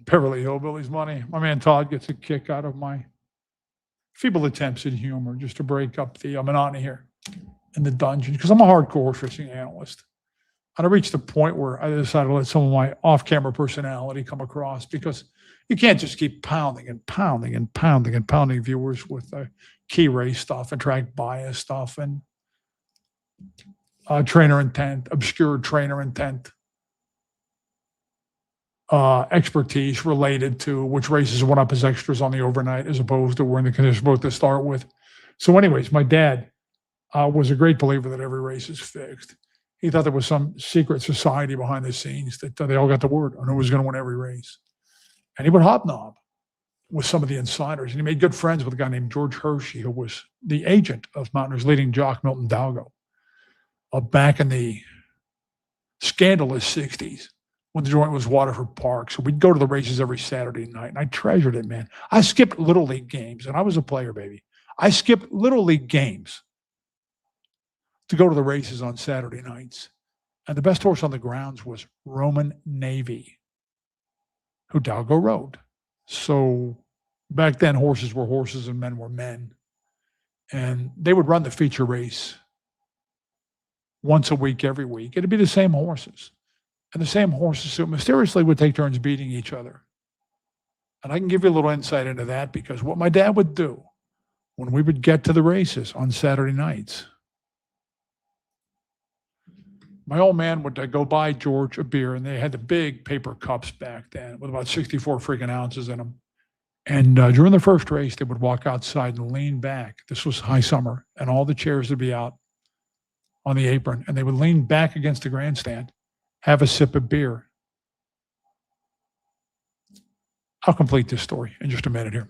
Beverly Hillbillies money. My man Todd gets a kick out of my feeble attempts at humor just to break up the monotony here in the dungeon, because I'm a hardcore horse racing analyst. And I reached the point where I decided to let some of my off-camera personality come across, because you can't just keep pounding and pounding and pounding and pounding viewers with key race stuff and track bias stuff and trainer intent, obscure trainer intent. Expertise related to which races went up as extras on the overnight as opposed to were in the condition both to start with. So anyways, my dad was a great believer that every race is fixed. He thought there was some secret society behind the scenes that they all got the word on who was going to win every race. And he would hobnob with some of the insiders. And he made good friends with a guy named George Hershey, who was the agent of Mountaineer's leading jock, Milton Dalgo, back in the scandalous 60s. When the joint was Waterford Park. So we'd go to the races every Saturday night, and I treasured it, man. I skipped Little League games, and I was a player, baby. I skipped Little League games to go to the races on Saturday nights. And the best horse on the grounds was Roman Navy, who Dalgo rode. So back then, horses were horses and men were men. And they would run the feature race once a week, every week. It'd be the same horses. And the same horses who mysteriously would take turns beating each other. And I can give you a little insight into that, because what my dad would do when we would get to the races on Saturday nights, my old man would go buy George a beer, and they had the big paper cups back then with about 64 freaking ounces in them. And during the first race, they would walk outside and lean back. This was high summer, and all the chairs would be out on the apron, and they would lean back against the grandstand, have a sip of beer. I'll complete this story in just a minute here.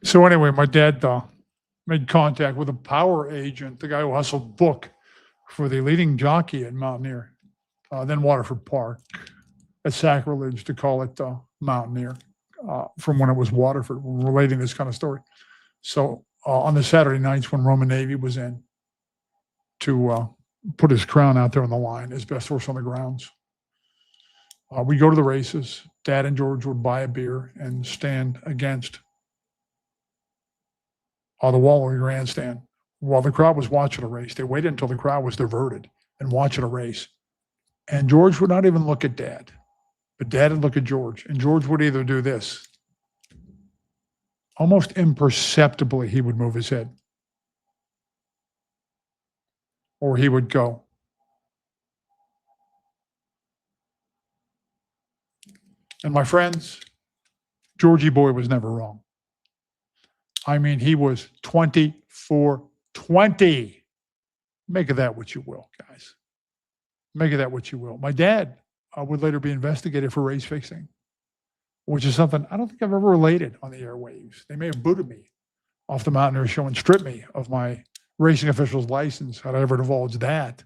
So anyway, my dad made contact with a power agent, the guy who hustled Book for the leading jockey at Mountaineer, then Waterford Park. It's sacrilege to call it Mountaineer from when it was Waterford, relating this kind of story. So on the Saturday nights when Roman Navy was in to put his crown out there on the line, his best horse on the grounds, we go to the races. Dad and George would buy a beer and stand against the wall of the grandstand while the crowd was watching a race. They waited until the crowd was diverted and watching a race. And George would not even look at Dad, but Dad would look at George. And George would either do this. Almost imperceptibly, he would move his head. Or he would go. And my friends, Georgie boy was never wrong. I mean, he was 24-20. Make of that what you will, guys. Make of that what you will. My dad would later be investigated for race fixing, which is something I don't think I've ever related on the airwaves. They may have booted me off the Mountaineer show and stripped me of my racing official's license had I ever divulged that.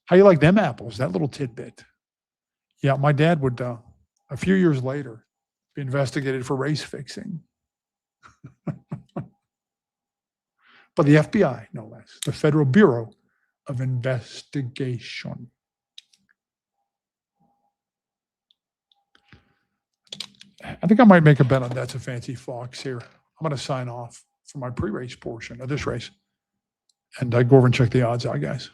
How you like them apples? That little tidbit. Yeah, my dad would, a few years later, be investigated for race fixing. By the FBI, no less, the Federal Bureau of Investigation. I think I might make a bet on That's a Fancy Fox here. I'm going to sign off for my pre-race portion of this race and go over and check the odds out, guys.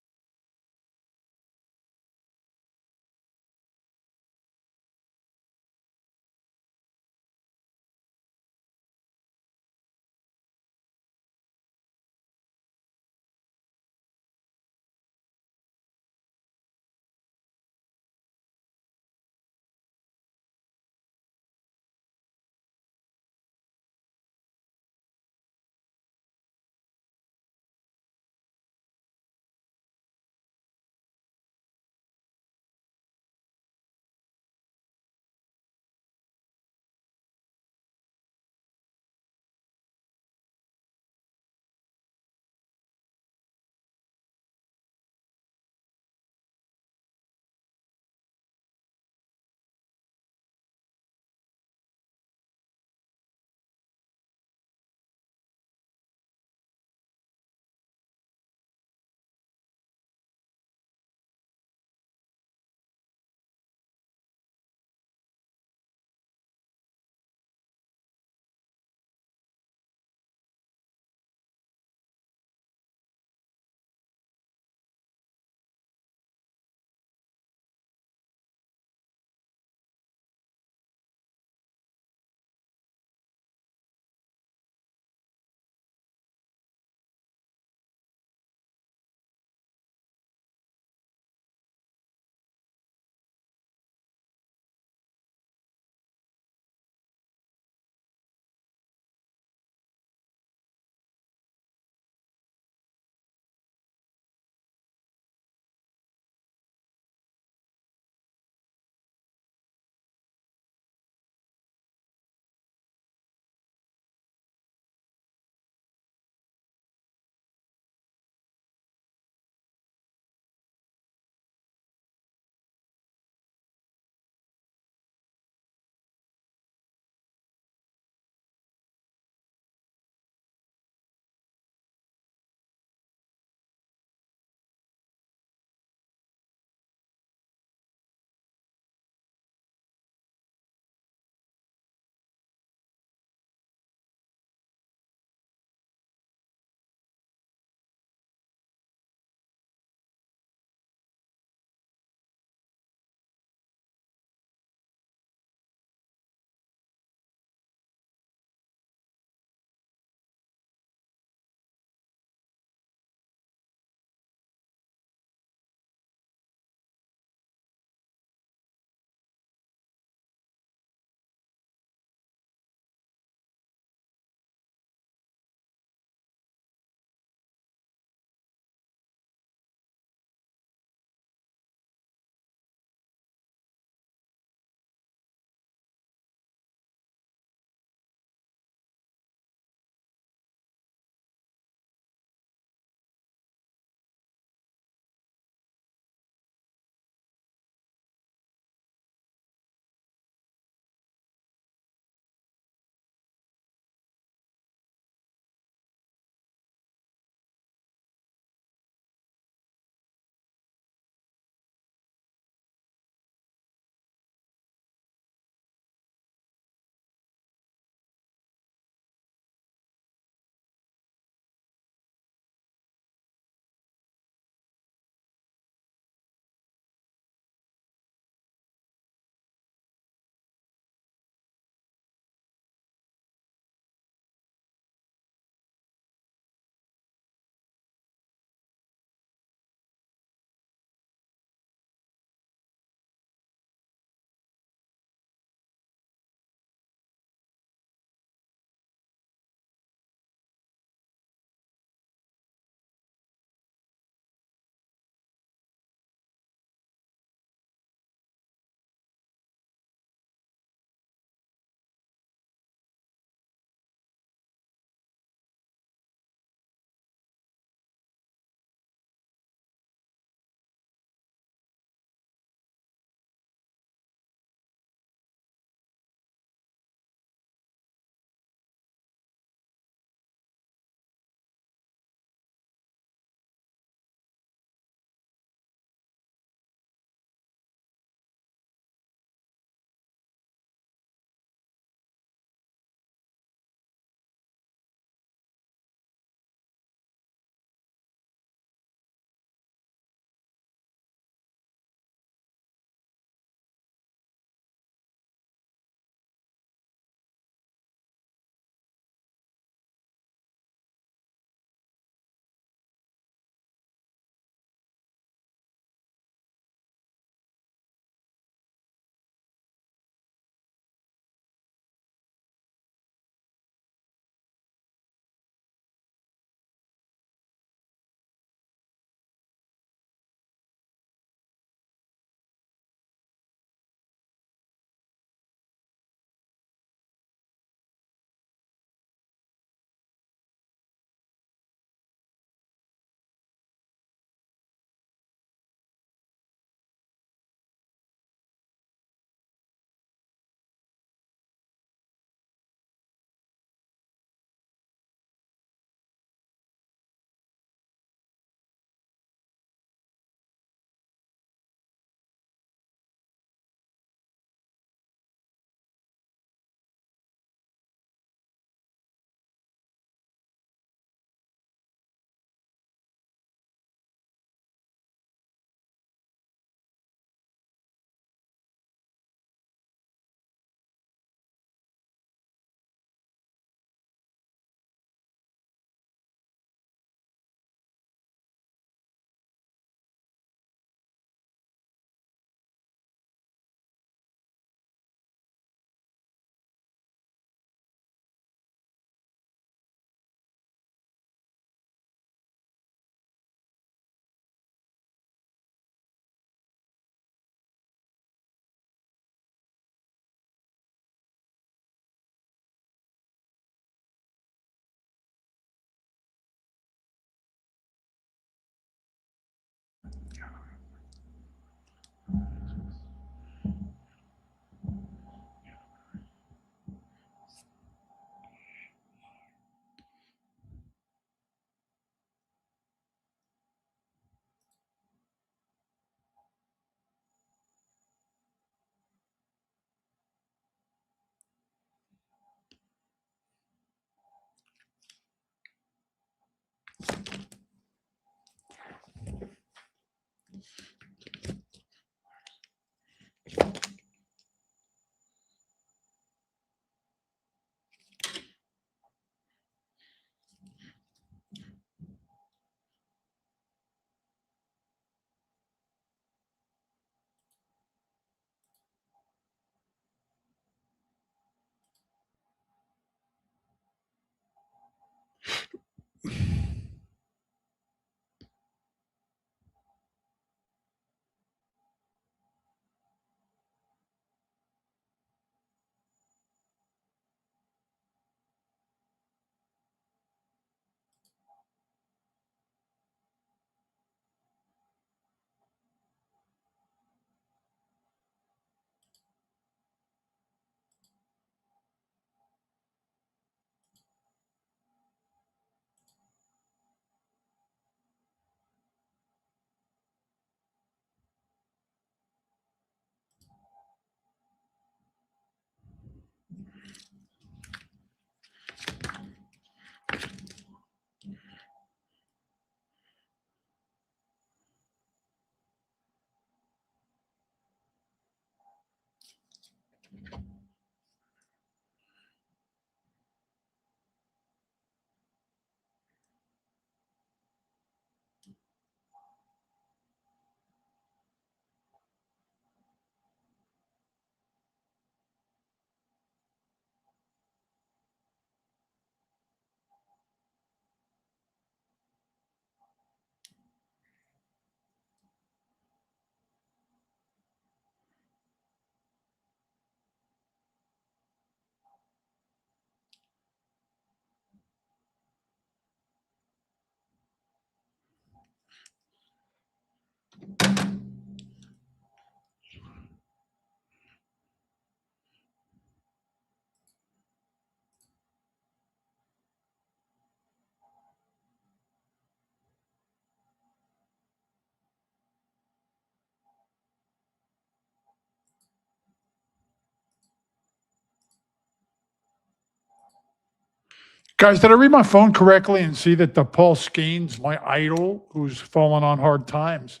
Guys, did I read my phone correctly and see that the Paul Skeens, my idol, who's fallen on hard times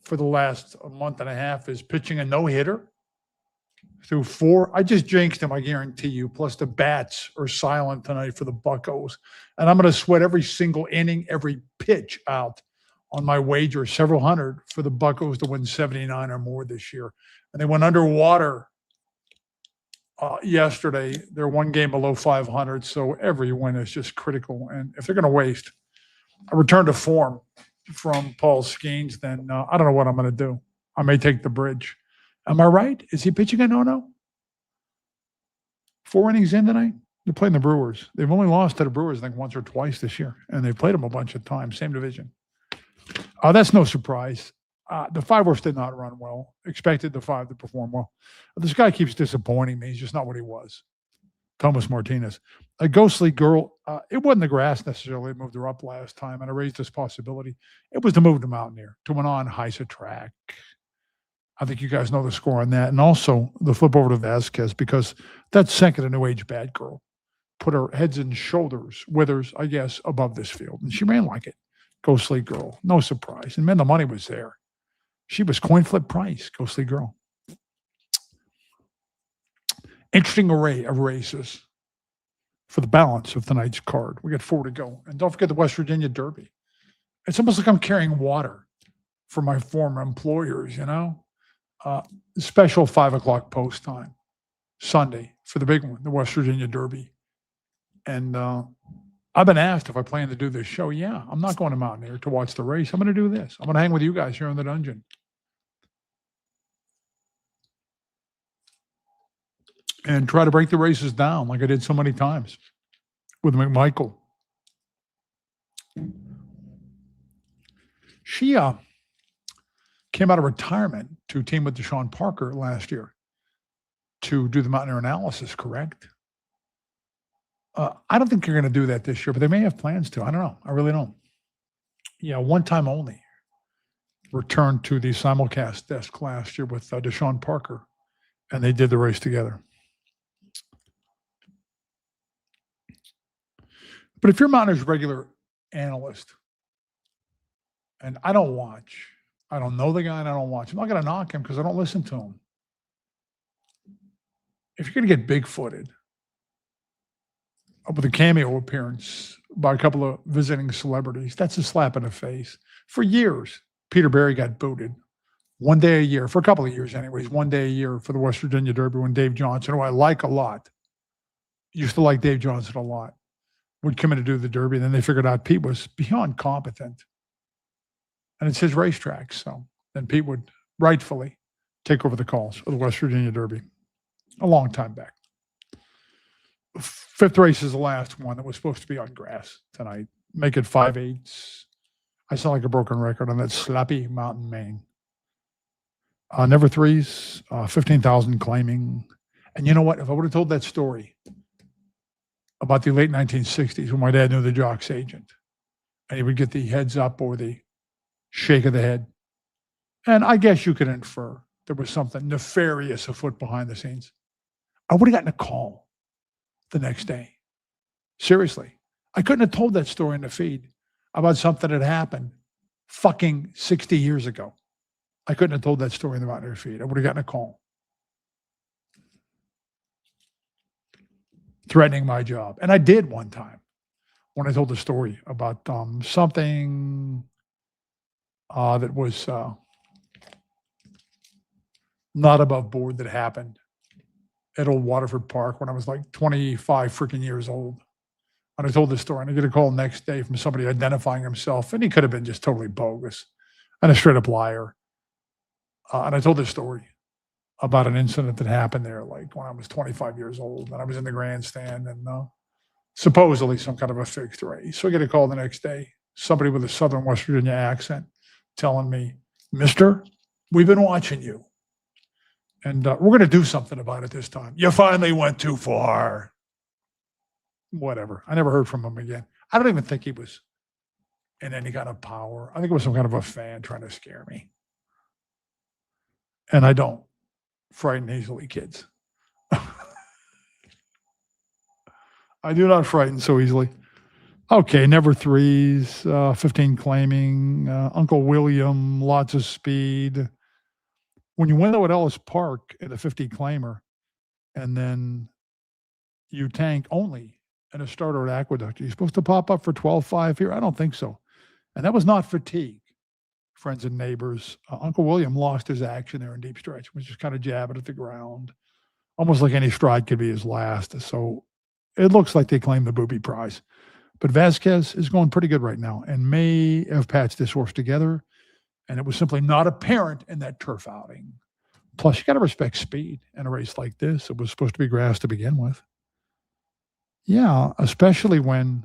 for the last month and a half, is pitching a no-hitter through four? I just jinxed him, I guarantee you. Plus the bats are silent tonight for the Buccos. And I'm going to sweat every single inning, every pitch out on my wager, several hundred, for the Buccos to win 79 or more this year. And they went underwater yesterday. They're one game below 500, so every win is just critical. And if they're going to waste a return to form from Paul Skeens, then I don't know what I'm going to do. I may take the bridge. Am I right? Is he pitching a no-no? 4 innings in tonight? They're playing the Brewers. They've only lost to the Brewers, I think, once or twice this year, and they've played them a bunch of times, same division. That's no surprise. The Five-Horse did not run well. Expected the Five to perform well. This guy keeps disappointing me. He's just not what he was. Thomas Martinez. A ghostly girl. It wasn't the grass necessarily that moved her up last time, and I raised this possibility. It was to move the Mountaineer to an on-Heisa track. I think you guys know the score on that. And also the flip over to Vasquez, because that's second a new age bad girl. Put her heads and shoulders, withers, I guess, above this field. And she ran like it. Ghostly girl. No surprise. And man, the money was there. She was coin flip price, ghostly girl. Interesting array of races for the balance of tonight's card. We got 4 to go. And don't forget the West Virginia Derby. It's almost like I'm carrying water for my former employers, you know? Special 5 o'clock post time, Sunday, for the big one, the West Virginia Derby. And I've been asked if I plan to do this show. Yeah, I'm not going to Mountaineer to watch the race. I'm going to do this. I'm going to hang with you guys here in the dungeon. And try to break the races down like I did so many times with McMichael. She came out of retirement to team with Deshaun Parker last year to do the Mountaineer analysis, correct? I don't think you're going to do that this year, but they may have plans to. I don't know. I really don't. Yeah, one time only. Returned to the simulcast desk last year with Deshaun Parker, and they did the race together. But if you're Mountaineers regular analyst, and I don't watch, I don't know the guy, and I don't watch, I'm not going to knock him because I don't listen to him. If you're going to get big-footed with a cameo appearance by a couple of visiting celebrities, that's a slap in the face. For years, Peter Barry got booted one day a year, for a couple of years anyways, one day a year for the West Virginia Derby when Dave Johnson, who I like a lot, used to like Dave Johnson a lot, would come in to do the Derby. And then they figured out Pete was beyond competent. And it's his racetrack. So then Pete would rightfully take over the calls of the West Virginia Derby a long time back. Fifth race is the last one that was supposed to be on grass tonight. Make it 5/8. I sound like a broken record on that slappy mountain main. Never threes, 15,000 claiming. And you know what? If I would have told that story about the late 1960s when my dad knew the jock's agent, and he would get the heads up or the shake of the head, and I guess you could infer there was something nefarious afoot behind the scenes, I would have gotten a call the next day. Seriously. I couldn't have told that story in the feed about something that happened fucking 60 years ago. I couldn't have told that story in the Mountaineer feed. I would have gotten a call threatening my job. And I did one time when I told the story about something that was not above board that happened at Old Waterford Park when I was like 25 freaking years old. And I told this story, and I get a call next day from somebody identifying himself, and he could have been just totally bogus and a straight-up liar. And I told this story about an incident that happened there, like when I was 25 years old, and I was in the grandstand, and supposedly some kind of a fixed race. So I get a call the next day, somebody with a Southern West Virginia accent telling me, "Mister, we've been watching you, and we're going to do something about it this time. You finally went too far." Whatever. I never heard from him again. I don't even think he was in any kind of power. I think it was some kind of a fan trying to scare me. And I don't frighten easily, kids. I do not frighten so easily. Okay, never threes, 15 claiming, Uncle William, lots of speed. When you win though at Ellis Park in the 50 claimer, and then you tank only in a starter at Aqueduct, are you supposed to pop up for 12.5 here? I don't think so. And that was not fatigue, friends and neighbors. Uncle William lost his action there in deep stretch, was just kind of jabbing at the ground, almost like any stride could be his last. So it looks like they claimed the booby prize. But Vasquez is going pretty good right now and may have patched this horse together, and it was simply not apparent in that turf outing. Plus, you got to respect speed in a race like this. It was supposed to be grass to begin with. Yeah, especially when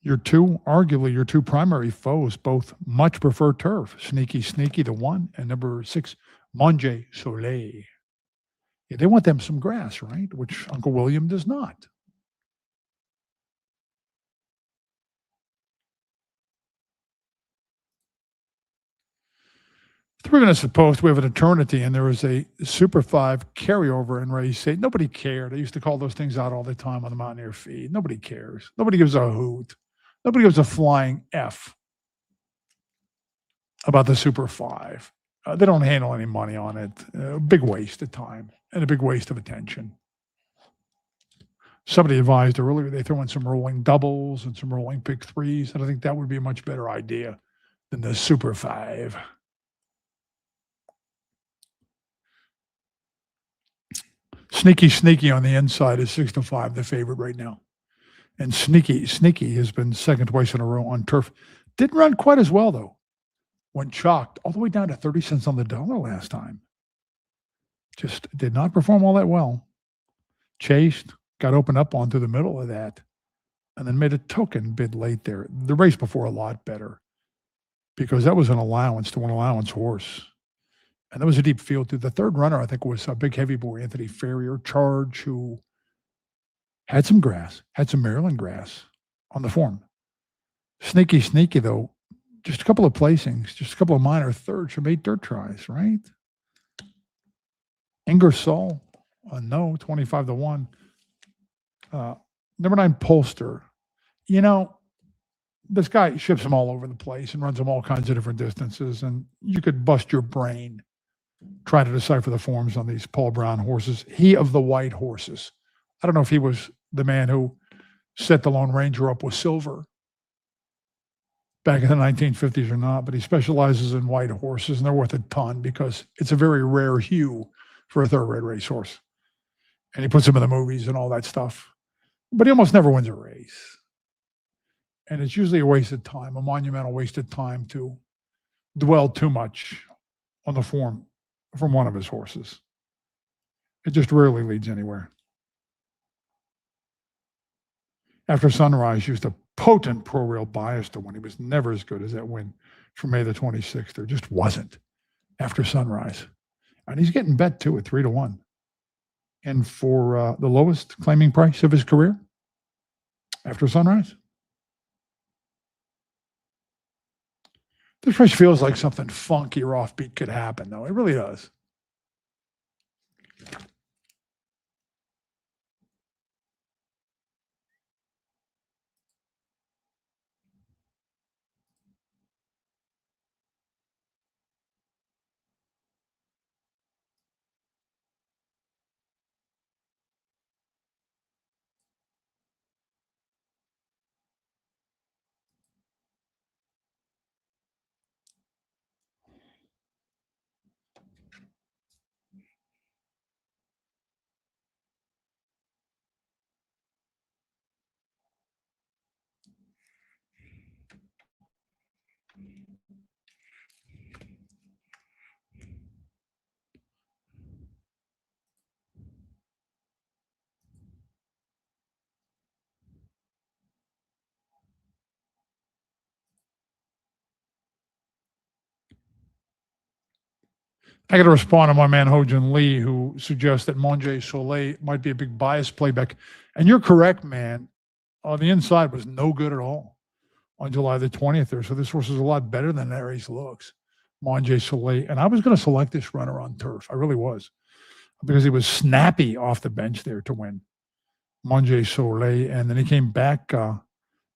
arguably your two primary foes both much prefer turf. Sneaky, the one, and number 6, Monge Soleil. Yeah, they want them some grass, right? Which Uncle William does not. We're going to suppose we have an eternity, and there was a Super 5 carryover in race 8. Nobody cared. I used to call those things out all the time on the Mountaineer feed. Nobody cares. Nobody gives a hoot. Nobody gives a flying F about the Super 5. They don't handle any money on it. A big waste of time and a big waste of attention. Somebody advised earlier they throw in some rolling doubles and some rolling pick threes, and I think that would be a much better idea than the Super 5. Sneaky on the inside is 6-5, the favorite right now. And Sneaky has been second twice in a row on turf. Didn't run quite as well, though. Went chalked all the way down to 30 cents on the dollar last time. Just did not perform all that well. Chased, got opened up on through the middle of that, and then made a token bid late there. The race before a lot better. because that was an allowance to an allowance horse. And that was a deep field too. The third runner, I think, was a big heavy boy, Anthony Farrier, Charge, who had some grass, had some Maryland grass on the form. Sneaky, sneaky, though. Just a couple of placings, just a couple of minor thirds from 8 dirt tries, right? Ingersoll, no, 25-1. Number 9, Polster. You know, this guy ships them all over the place and runs them all kinds of different distances, and you could bust your brain trying to decipher the forms on these Paul Brown horses. He of the white horses. I don't know if he was the man who set the Lone Ranger up with silver back in the 1950s or not, but he specializes in white horses, and they're worth a ton because it's a very rare hue for a thoroughbred racehorse. And he puts them in the movies and all that stuff. But he almost never wins a race. And it's usually a waste of time, a monumental waste of time to dwell too much on the form from one of his horses. It just rarely leads anywhere. After Sunrise used a potent pro-rail bias to win. He was never as good as that win from May the 26th. There just wasn't after Sunrise. And he's getting bet too at 3-1. And for the lowest claiming price of his career after Sunrise. This race feels like something funky or offbeat could happen, though. It really does. I got to respond to my man Ho-Jin Lee, who suggests that Monjay Soleil might be a big bias playback. And you're correct, man. The inside was no good at all on July the 20th there. So this horse is a lot better than that race looks. Monjay Soleil. And I was going to select this runner on turf. I really was. Because he was snappy off the bench there to win. Monjay Soleil. And then he came back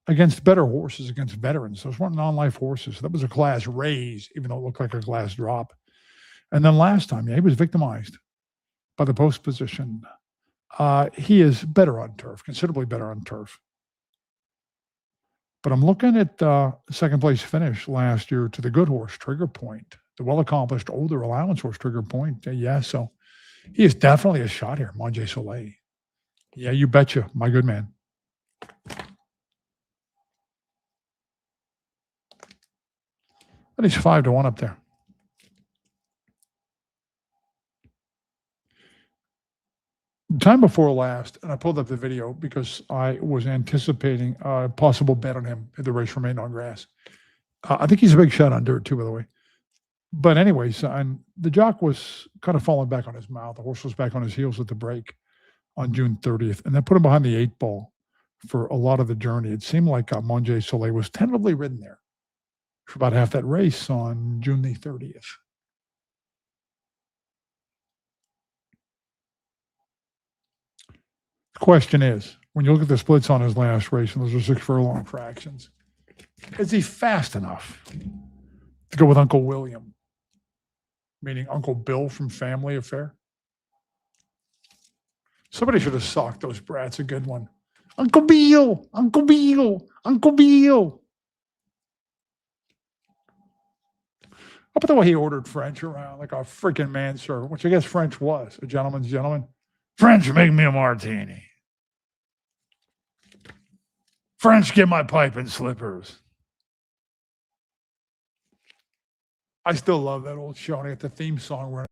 against better horses, against veterans. Those weren't non-life horses. So that was a class raise, even though it looked like a class drop. And then last time, he was victimized by the post position. He is better on turf, considerably better on turf. But I'm looking at second place finish last year to the good horse, Trigger Point, the well-accomplished older allowance horse, Trigger Point. Yeah, so he is definitely a shot here, Monjay Soleil. Yeah, you betcha, my good man. But he's 5-1 up there. The time before last, and I pulled up the video because I was anticipating a possible bet on him if the race remained on grass. I think he's a big shot on dirt too, by the way. But anyways, and the jock was kind of falling back on his mouth. The horse was back on his heels at the break on June 30th, and then put him behind the 8-ball for a lot of the journey. It seemed like Monjay Soleil was tentatively ridden there for about half that race on June the 30th. The question is, when you look at the splits on his last race, and those are 6 furlong fractions, is he fast enough to go with Uncle William, meaning Uncle Bill from Family Affair? Somebody should have socked those brats a good one. Uncle Bill, Uncle Bill, Uncle Bill. How about the way he ordered French around like a freaking manservant, which I guess French was, a gentleman's gentleman. French, make me a martini. French, get my pipe and slippers. I still love that old show. I got the theme song running.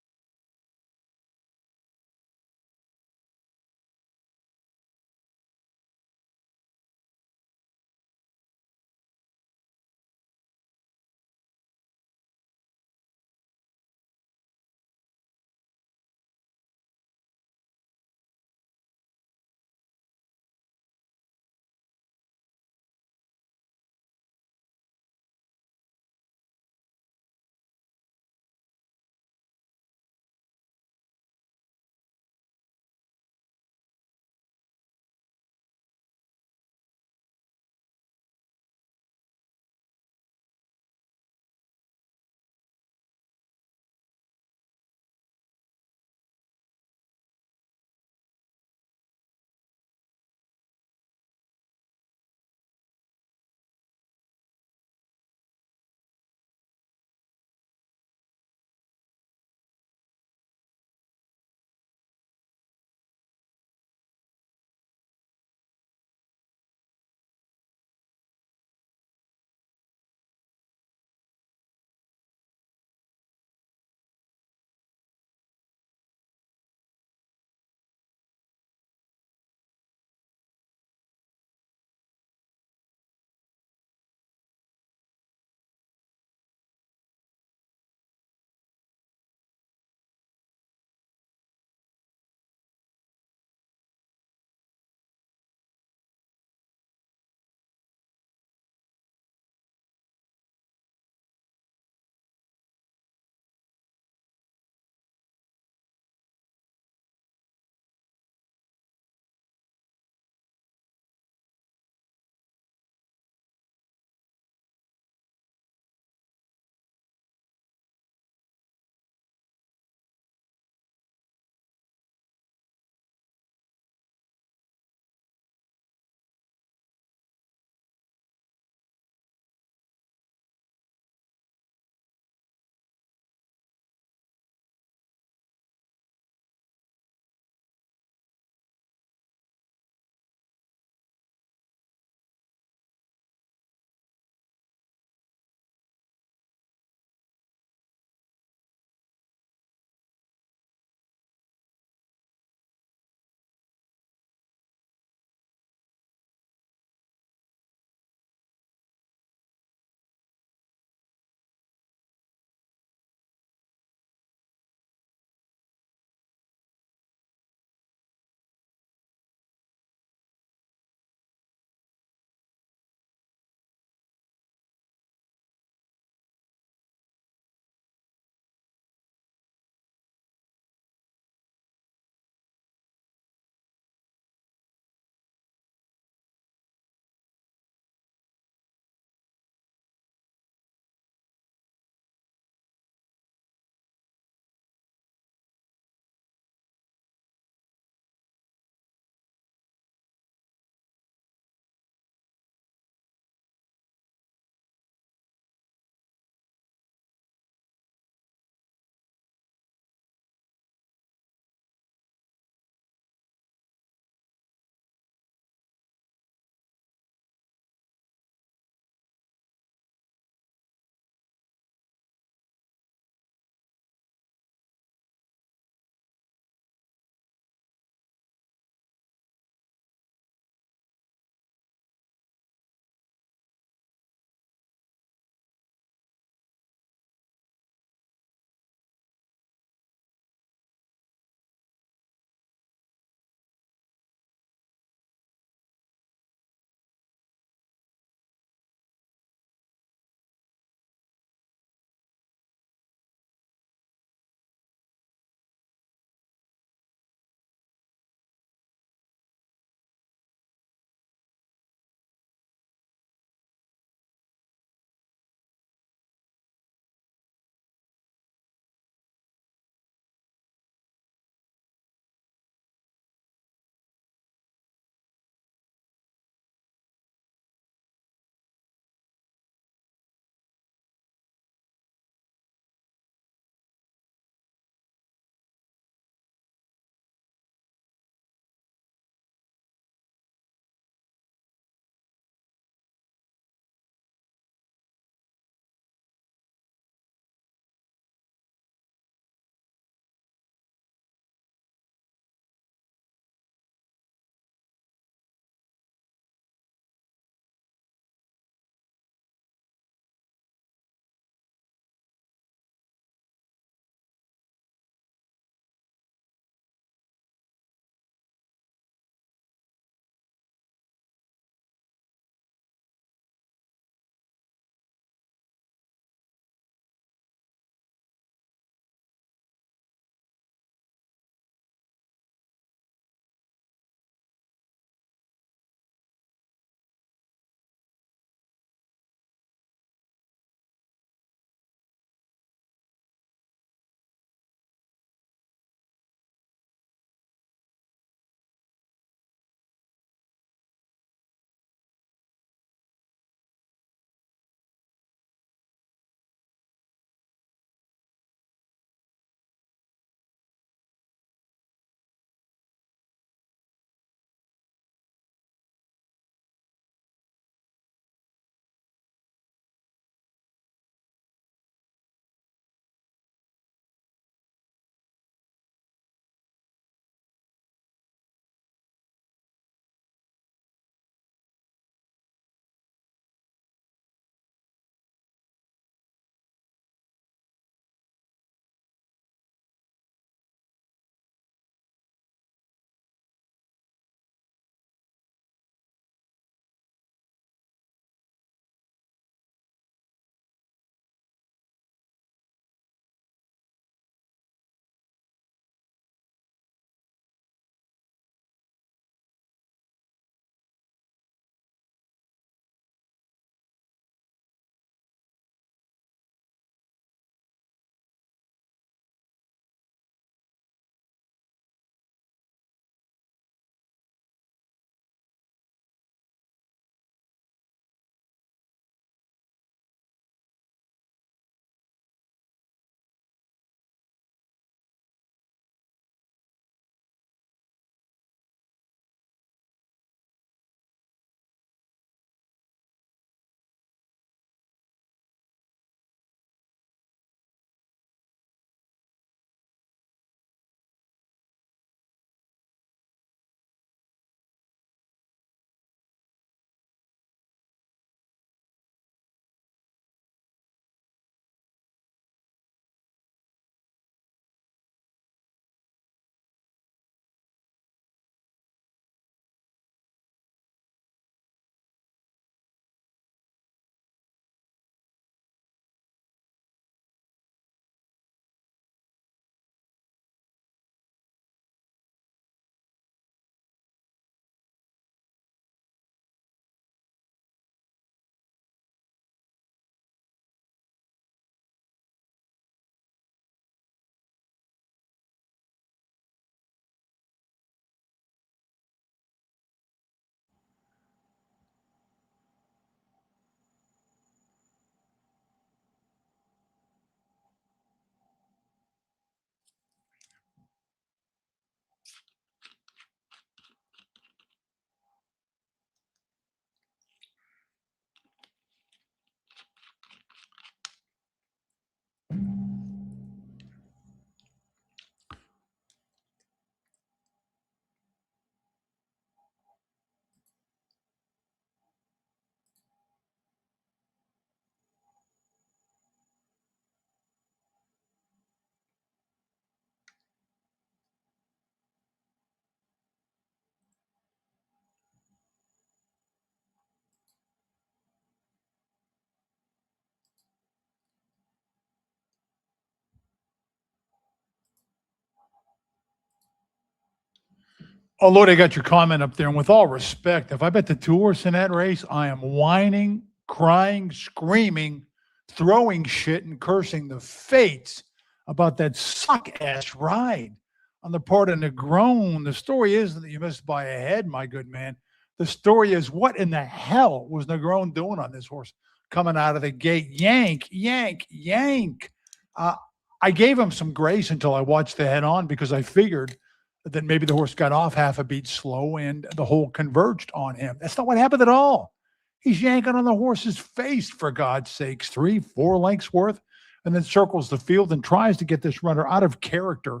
Oh, Lord, I got your comment up there. And with all respect, if I bet the 2 horse in that race, I am whining, crying, screaming, throwing shit, and cursing the fates about that suck ass ride on the part of Negron. The story isn't that you missed by a head, my good man. The story is, what in the hell was Negron doing on this horse coming out of the gate? Yank, yank, yank. I gave him some grace until I watched the head on, because I figured that maybe the horse got off half a beat slow and the hole converged on him. That's not what happened at all. He's yanking on the horse's face, for God's sakes, 3-4 lengths worth, and then circles the field and tries to get this runner out of character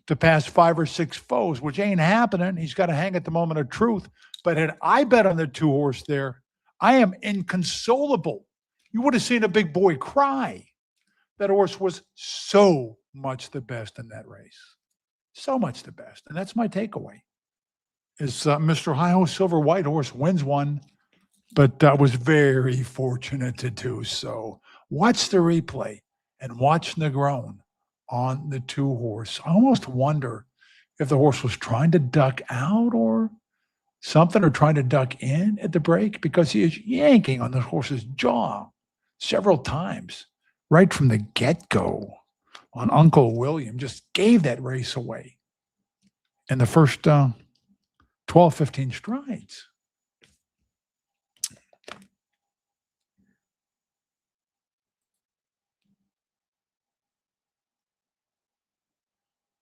to pass 5 or 6 foes, which ain't happening. He's got to hang at the moment of truth. But had I bet on the 2 horse there, I am inconsolable. You would have seen a big boy cry. That horse was so much the best in that race. So much the best. And that's my takeaway. Is Mr. Hi-Ho Silver White Horse wins one, but was very fortunate to do so. Watch the replay and watch Negron on the 2 horse. I almost wonder if the horse was trying to duck out or something, or trying to duck in at the break, because he is yanking on the horse's jaw several times right from the get-go on Uncle William. Just gave that race away in the first 12, 15 strides.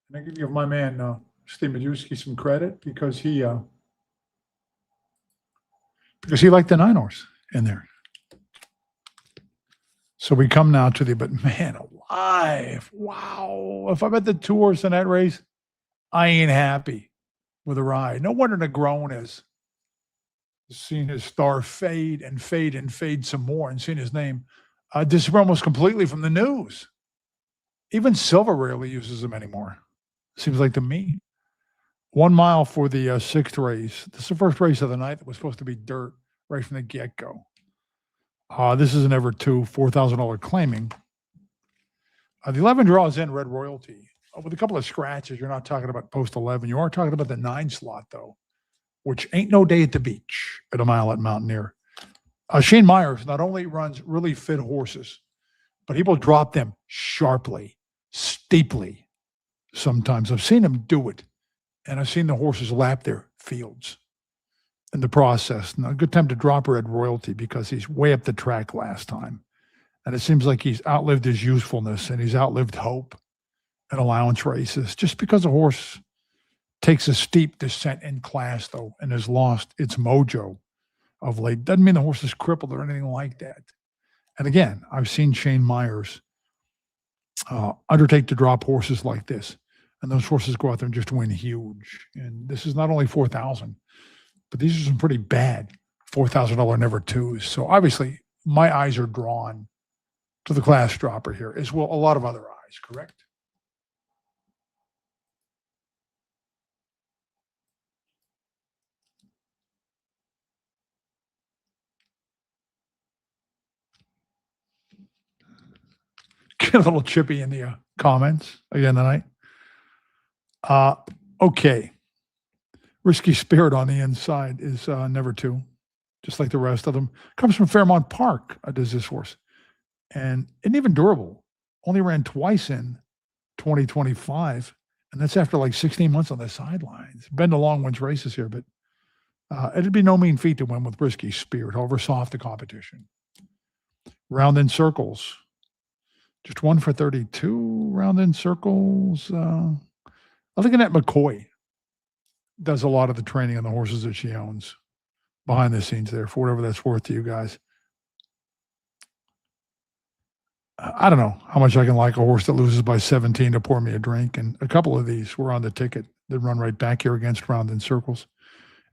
And I give my man Steve Majewski some credit, because he liked the 9 horse in there. So we come now to but man alive, wow. If I bet the 2 horse in that race, I ain't happy with the ride. No wonder Negron has seen his star fade and fade and fade some more, and seen his name disappear almost completely from the news. Even Silver rarely uses them anymore, seems like to me. 1 mile for the 6th race. This is the first race of the night that was supposed to be dirt right from the get-go. This is an ever two $4,000 claiming. The 11 draws in Red Royalty with a couple of scratches. You're not talking about post 11. You are talking about the 9 slot, though, which ain't no day at the beach at a mile at Mountaineer. Shane Myers not only runs really fit horses, but he will drop them sharply, steeply sometimes. I've seen him do it, and I've seen the horses lap their fields in the process. Now, a good time to drop Red Royalty, because he's way up the track last time. And it seems like he's outlived his usefulness, and he's outlived hope in allowance races. Just because a horse takes a steep descent in class, though, and has lost its mojo of late, doesn't mean the horse is crippled or anything like that. And again, I've seen Shane Myers undertake to drop horses like this, and those horses go out there and just win huge. And this is not only 4,000, but these are some pretty bad $4,000 never twos. So obviously, my eyes are drawn to the class dropper here, as well a lot of other eyes, correct? Get a little chippy in the comments again tonight. Okay. Risky Spirit on the inside is never two, just like the rest of them. Comes from Fairmount Park, does this horse. And isn't even durable. Only ran twice in 2025. And that's after like 16 months on the sidelines. Been to long ones races here, but it'd be no mean feat to win with Risky Spirit, however soft the competition. Round in Circles. Just 1 for 32. Round in Circles. I'm looking at McCoy. Does a lot of the training on the horses that she owns behind the scenes there, for whatever that's worth to you guys. I don't know how much I can like a horse that loses by 17 to pour me a drink. And a couple of these were on the ticket that run right back here against Round in Circles.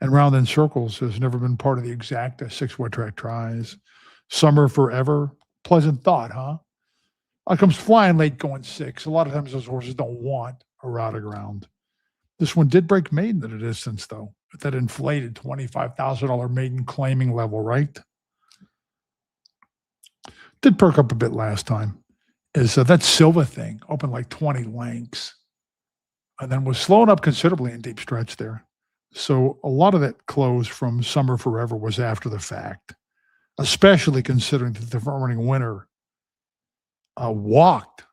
And Round in Circles has never been part of the exacta 6 wet track tries. Summer Forever. Pleasant thought, huh? Comes flying late going 6. A lot of times those horses don't want a rowdy ground. This one did break maiden at a distance, though, at that inflated $25,000 maiden claiming level, right? Did perk up a bit last time. Is that Silva thing, opened like 20 lengths, and then was slowing up considerably in deep stretch there. So a lot of that close from Summer Forever was after the fact, especially considering that the front-running winner walked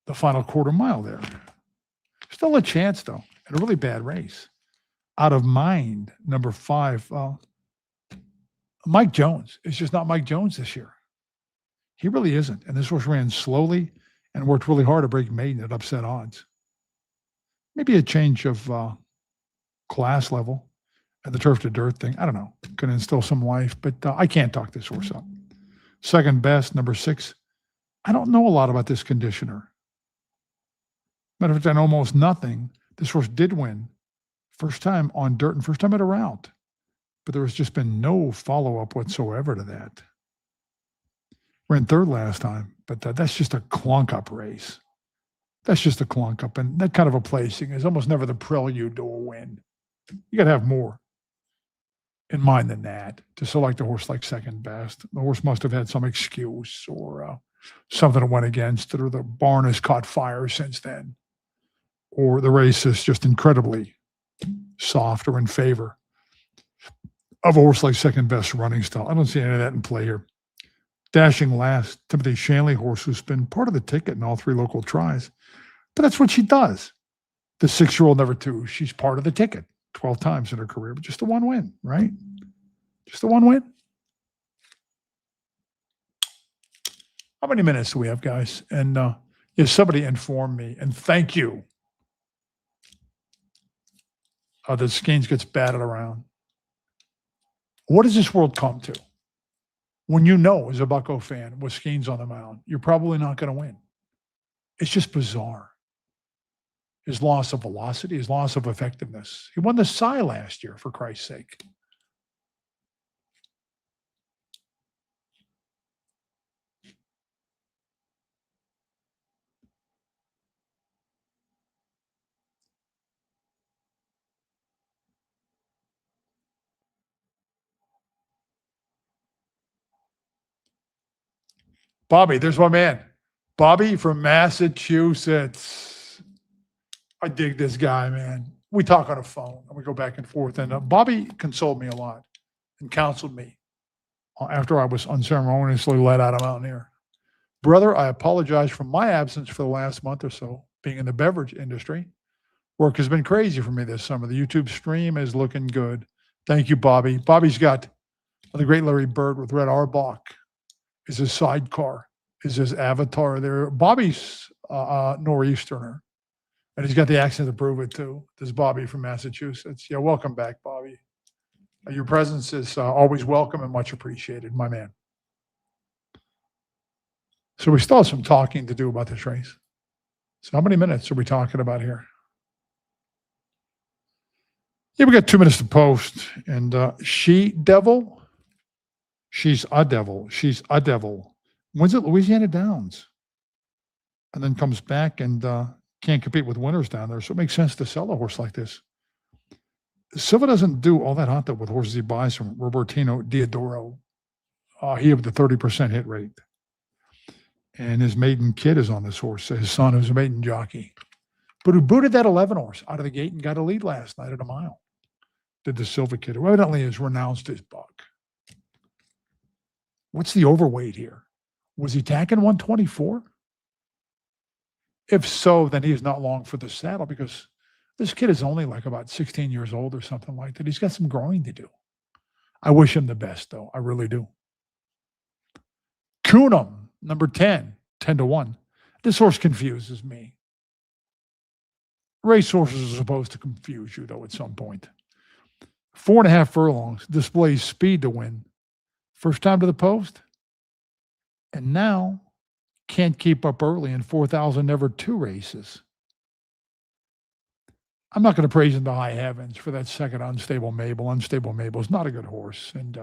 the final quarter mile there. Still a chance, though, in a really bad race. Out of Mind, number 5, Mike Jones. It's just not Mike Jones this year. He really isn't. And this horse ran slowly and worked really hard to break maiden at upset odds. Maybe a change of class level and the turf to dirt thing. I don't know. Can instill some life, but I can't talk this horse up. Second best, number 6. I don't know a lot about this conditioner. Matter of fact, I know almost nothing. This horse did win. First time on dirt and first time at a route. But there has just been no follow-up whatsoever to that. Ran third last time, but that's just a clunk-up race. That's just a clunk-up. And that kind of a placing is almost never the prelude to a win. You got to have more in mind than that to select a horse like second best. The horse must have had some excuse or something that went against it, or the barn has caught fire since then, or the race is just incredibly soft or in favor of a horse like second best running style. I don't see any of that in play here. Dashing Last, Timothy Shanley horse who's been part of the ticket in all 3 local tries. But that's what she does. The 6-year-old number 2, she's part of the ticket 12 times in her career, but just the one win, right? Just the one win. How many minutes do we have, guys? And if somebody inform me, and thank you, that Skeens gets batted around. What does this world come to? When you know, as a Bucko fan, with Skeens on the mound, you're probably not going to win. It's just bizarre. His loss of velocity, his loss of effectiveness. He won the Cy last year, for Christ's sake. Bobby, there's my man. Bobby from Massachusetts. I dig this guy, man. We talk on the phone and we go back and forth. And Bobby consoled me a lot and counseled me after I was unceremoniously let out of Mountaineer. Brother, I apologize for my absence for the last month or so, being in the beverage industry. Work has been crazy for me this summer. The YouTube stream is looking good. Thank you, Bobby. Bobby's got the great Larry Bird with Red Auerbach is his sidecar, is his avatar there. Bobby's Northeasterner, and he's got the accent to prove it too. This is Bobby from Massachusetts. Yeah, welcome back, Bobby. Your presence is always welcome and much appreciated, my man. So we still have some talking to do about this race. So how many minutes are we talking about here? Yeah, we got 2 minutes to post. And She Devil, she's a devil. She's a devil. Wins at Louisiana Downs. And then comes back and can't compete with winners down there. So it makes sense to sell a horse like this. Silva doesn't do all that hot though with horses he buys from Robertino Diodoro. He had the 30% hit rate. And his maiden kid is on this horse. His son, who's a maiden jockey. But who booted that 11 horse out of the gate and got a lead last night at a mile. Did the Silva kid, who evidently has renounced his buck. What's the overweight here? Was he tacking 124? If so, then he is not long for the saddle because this kid is only like about 16 years old or something like that. He's got some growing to do. I wish him the best, though. I really do. Kunum, number 10, 10-1. This horse confuses me. Race horses are supposed to confuse you, though, at some point. 4.5 furlongs, displays speed to win. First time to the post. And now can't keep up early in 4,000 never 2 races. I'm not going to praise him to high heavens for that second Unstable Mabel. Unstable Mabel is not a good horse and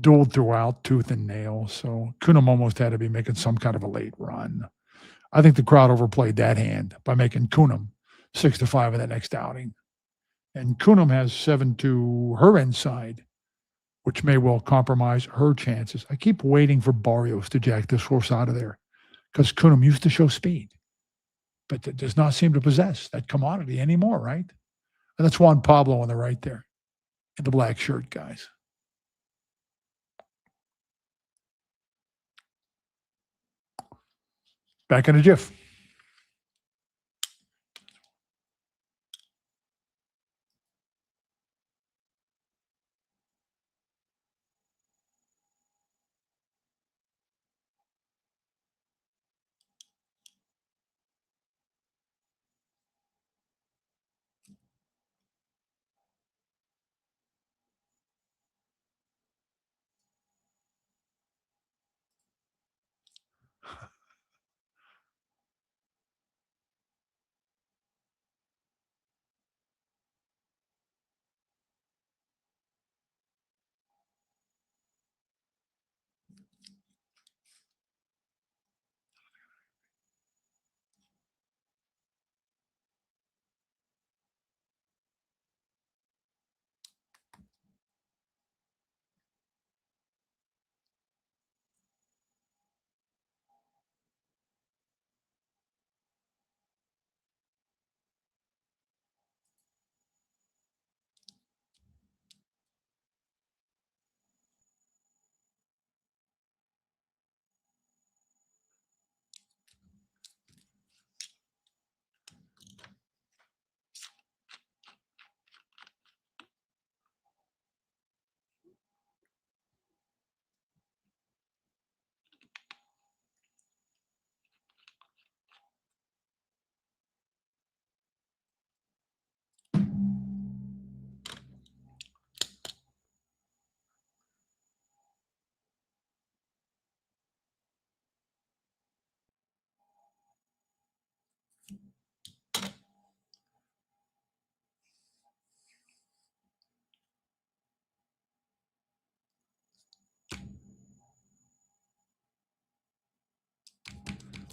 dueled throughout tooth and nail. So Kunum almost had to be making some kind of a late run. I think the crowd overplayed that hand by making Kunum 6-5 in that next outing. And Kunum has 7 to her inside, which may well compromise her chances. I keep waiting for Barrios to jack this horse out of there because Kunum used to show speed, but it does not seem to possess that commodity anymore, right? And that's Juan Pablo on the right there in the black shirt, guys. Back in a jiff.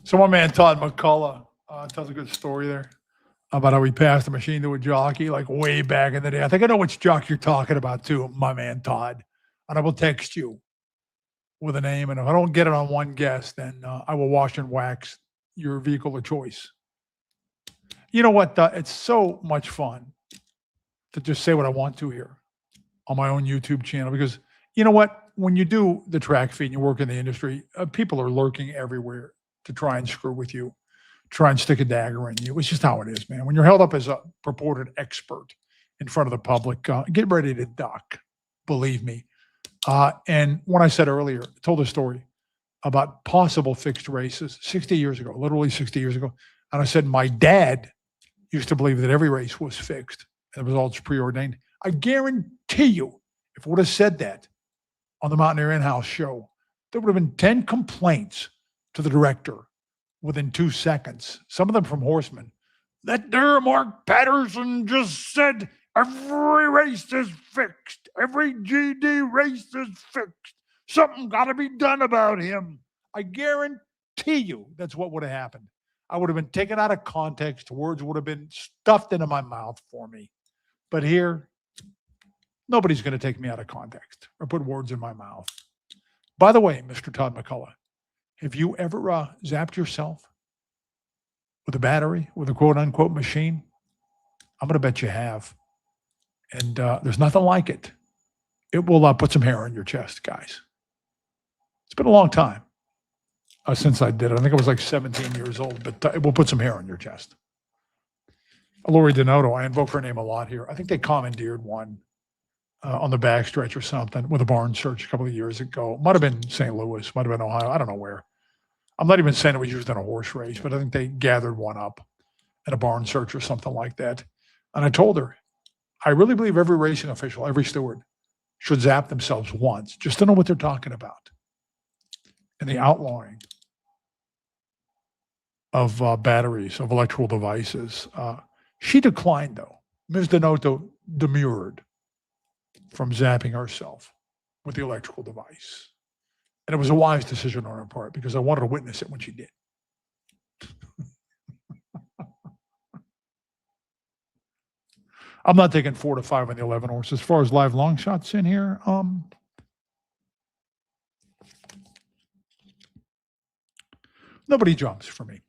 So my man Todd McCullough tells a good story there about how he passed the machine to a jockey like way back in the day. I think I know which jock you're talking about too, my man Todd. And I will text you with a name. And if I don't get it on one guess, then I will wash and wax your vehicle of choice. You know what? It's so much fun to just say what I want to here on my own YouTube channel because you know what? When you do the track feed and you work in the industry, people are lurking everywhere to try and screw with you, try and stick a dagger in you. It's just how it is, man. When you're held up as a purported expert in front of the public, get ready to duck, believe me. And when I said earlier, I told a story about possible fixed races 60 years ago, literally 60 years ago. And I said, my dad used to believe that every race was fixed and the results preordained. I guarantee you, if I would have said that on the Mountaineer In-House show, there would have been 10 complaints to the director within 2 seconds, some of them from horsemen. That there Mark Patterson just said every race is fixed. Every GD race is fixed. Something got to be done about him. I guarantee you that's what would have happened. I would have been taken out of context. Words would have been stuffed into my mouth for me. But here, nobody's going to take me out of context or put words in my mouth. By the way, Mr. Todd McCullough, have you ever zapped yourself with a battery, with a quote-unquote machine? I'm going to bet you have. And there's nothing like it. It will put some hair on your chest, guys. It's been a long time since I did it. I think I was like 17 years old, but it will put some hair on your chest. Lori Donato, I invoke her name a lot here. I think they commandeered one on the backstretch or something with a barn search a couple of years ago. Might have been St. Louis, might have been Ohio. I don't know where. I'm not even saying it was used in a horse race, but I think they gathered one up in a barn search or something like that. And I told her, I really believe every racing official, every steward should zap themselves once just to know what they're talking about. And the outlawing of batteries, of electrical devices. She declined, though. Ms. Donato demurred from zapping herself with the electrical device. And it was a wise decision on her part because I wanted to witness it when she did. I'm not taking 4 to 5 on the 11 horse. As far as live long shots in here, nobody jumps for me.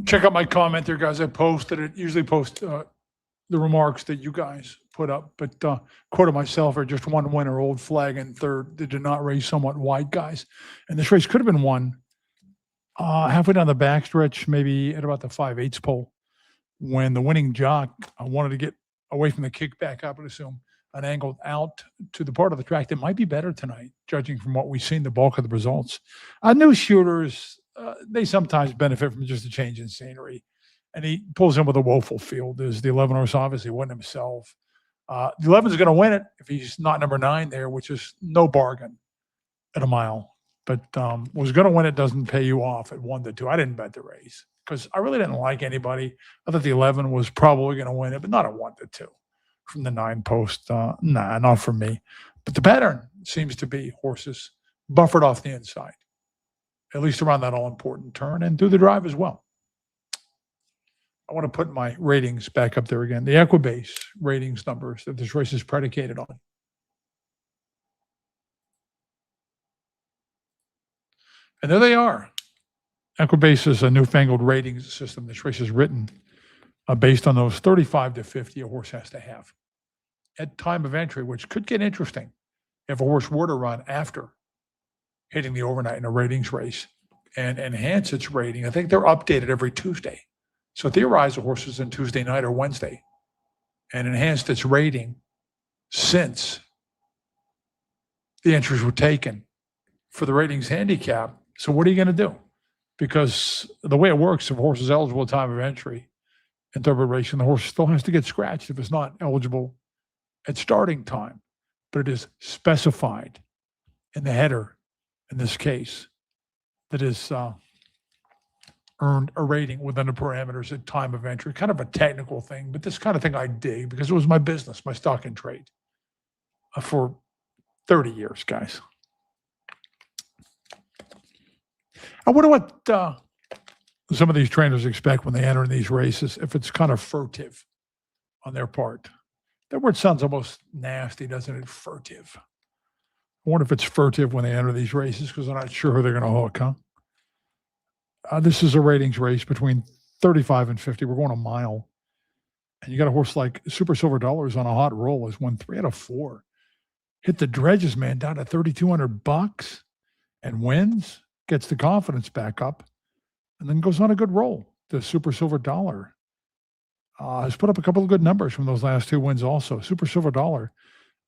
Check out my comment there, guys. I posted it. Usually post the remarks that you guys put up, but quoted myself, or just one winner, Old Flag in third. They did not race somewhat wide, guys. And this race could have been won halfway down the backstretch, maybe at about the 5/8 pole, when the winning jock wanted to get away from the kickback, I would assume, and angled out to the part of the track that might be better tonight, judging from what we've seen, the bulk of the results. New shooters, they sometimes benefit from just a change in scenery. And he pulls in with a woeful field. There's the 11 horse, obviously won himself. The 11 is going to win it if he's not number 9 there, which is no bargain at a mile. But was going to win it doesn't pay you off at 1-2. I didn't bet the race because I really didn't like anybody. I thought the 11 was probably going to win it, but not at 1-2 from the 9 post. Nah, not for me. But the pattern seems to be horses buffered off the inside, at least around that all-important turn and through the drive as well. I want to put my ratings back up there again. The Equibase ratings numbers that this race is predicated on. And there they are. Equibase is a newfangled ratings system. This race is written based on those 35-50 a horse has to have at time of entry, which could get interesting if a horse were to run after hitting the overnight in a ratings race and enhance its rating. I think they're updated every Tuesday. So theorize a horse is in Tuesday night or Wednesday and enhanced its rating since the entries were taken for the ratings handicap. So what are you going to do? Because the way it works, if a horse is eligible at time of entry in thoroughbred racing, the horse still has to get scratched if it's not eligible at starting time. But it is specified in the header, in this case, that is earned a rating within the parameters at time of entry. Kind of a technical thing, but this kind of thing I dig because it was my business, my stock and trade for 30 years, guys. I wonder what some of these trainers expect when they enter in these races, if it's kind of furtive on their part. That word sounds almost nasty, doesn't it? Furtive. I wonder if it's furtive when they enter these races because they're not sure who they're going to hook, huh? This is a ratings race between 35 and 50. We're going a mile. And you got a horse like Super Silver Dollars on a hot roll, has won 3 out of 4. Hit the dredges, man, down to $3,200 and wins, gets the confidence back up, and then goes on a good roll. The Super Silver Dollar has put up a couple of good numbers from those last 2 wins also. Super Silver Dollar,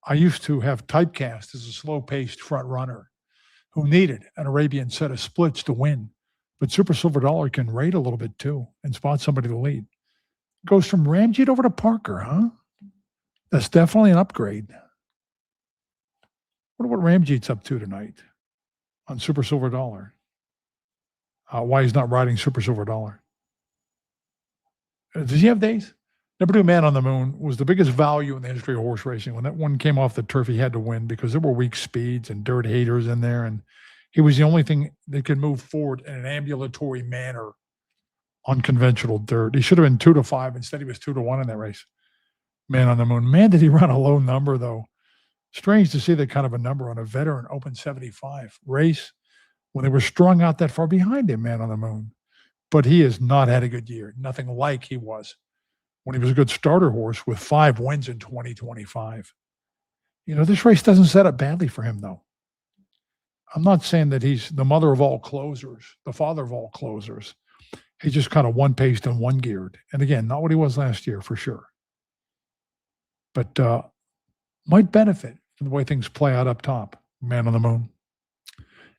I used to have typecast as a slow-paced front runner who needed an Arabian set of splits to win. But Super Silver Dollar can rate a little bit too and spot somebody to lead. Goes from Ramjeet over to Parker, huh? That's definitely an upgrade. Wonder what Ramjeet's up to tonight on Super Silver Dollar. Why he's not riding Super Silver Dollar. Does he have days? Number 2, Man on the Moon, was the biggest value in the history of horse racing. When that one came off the turf, he had to win because there were weak speeds and dirt haters in there, and he was the only thing that could move forward in an ambulatory manner on conventional dirt. He should have been 2-5. Instead, he was 2-1 in that race. Man on the Moon. Man, did he run a low number, though. Strange to see that kind of a number on a veteran Open 75 race when they were strung out that far behind him, Man on the Moon. But he has not had a good year. Nothing like he was when he was a good starter horse with 5 wins in 2025. You know, this race doesn't set up badly for him, though. I'm not saying that he's the mother of all closers, the father of all closers. He's just kind of one-paced and one-geared. And again, not what he was last year for sure. But might benefit from the way things play out up top. Man on the Moon.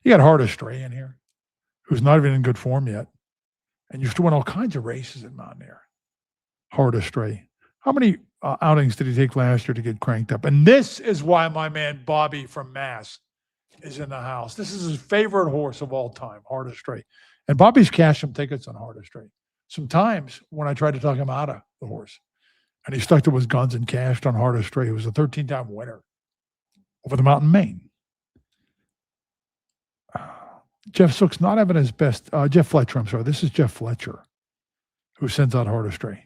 You got Heart Astray in here, who's not even in good form yet. And used to win all kinds of races at Mountaineer. Heart Astray. How many outings did he take last year to get cranked up? And this is why my man Bobby from Mass is in the house. This is his favorite horse of all time, Heart Astray. And Bobby's cashed some tickets on Heart Astray. Sometimes when I tried to talk him out of the horse, and he stuck to his guns and cashed on Heart Astray, he was a 13-time winner over the mountain Maine. Jeff Sook's not having his best. Jeff Fletcher, I'm sorry. This is Jeff Fletcher, who sends out Heart Astray.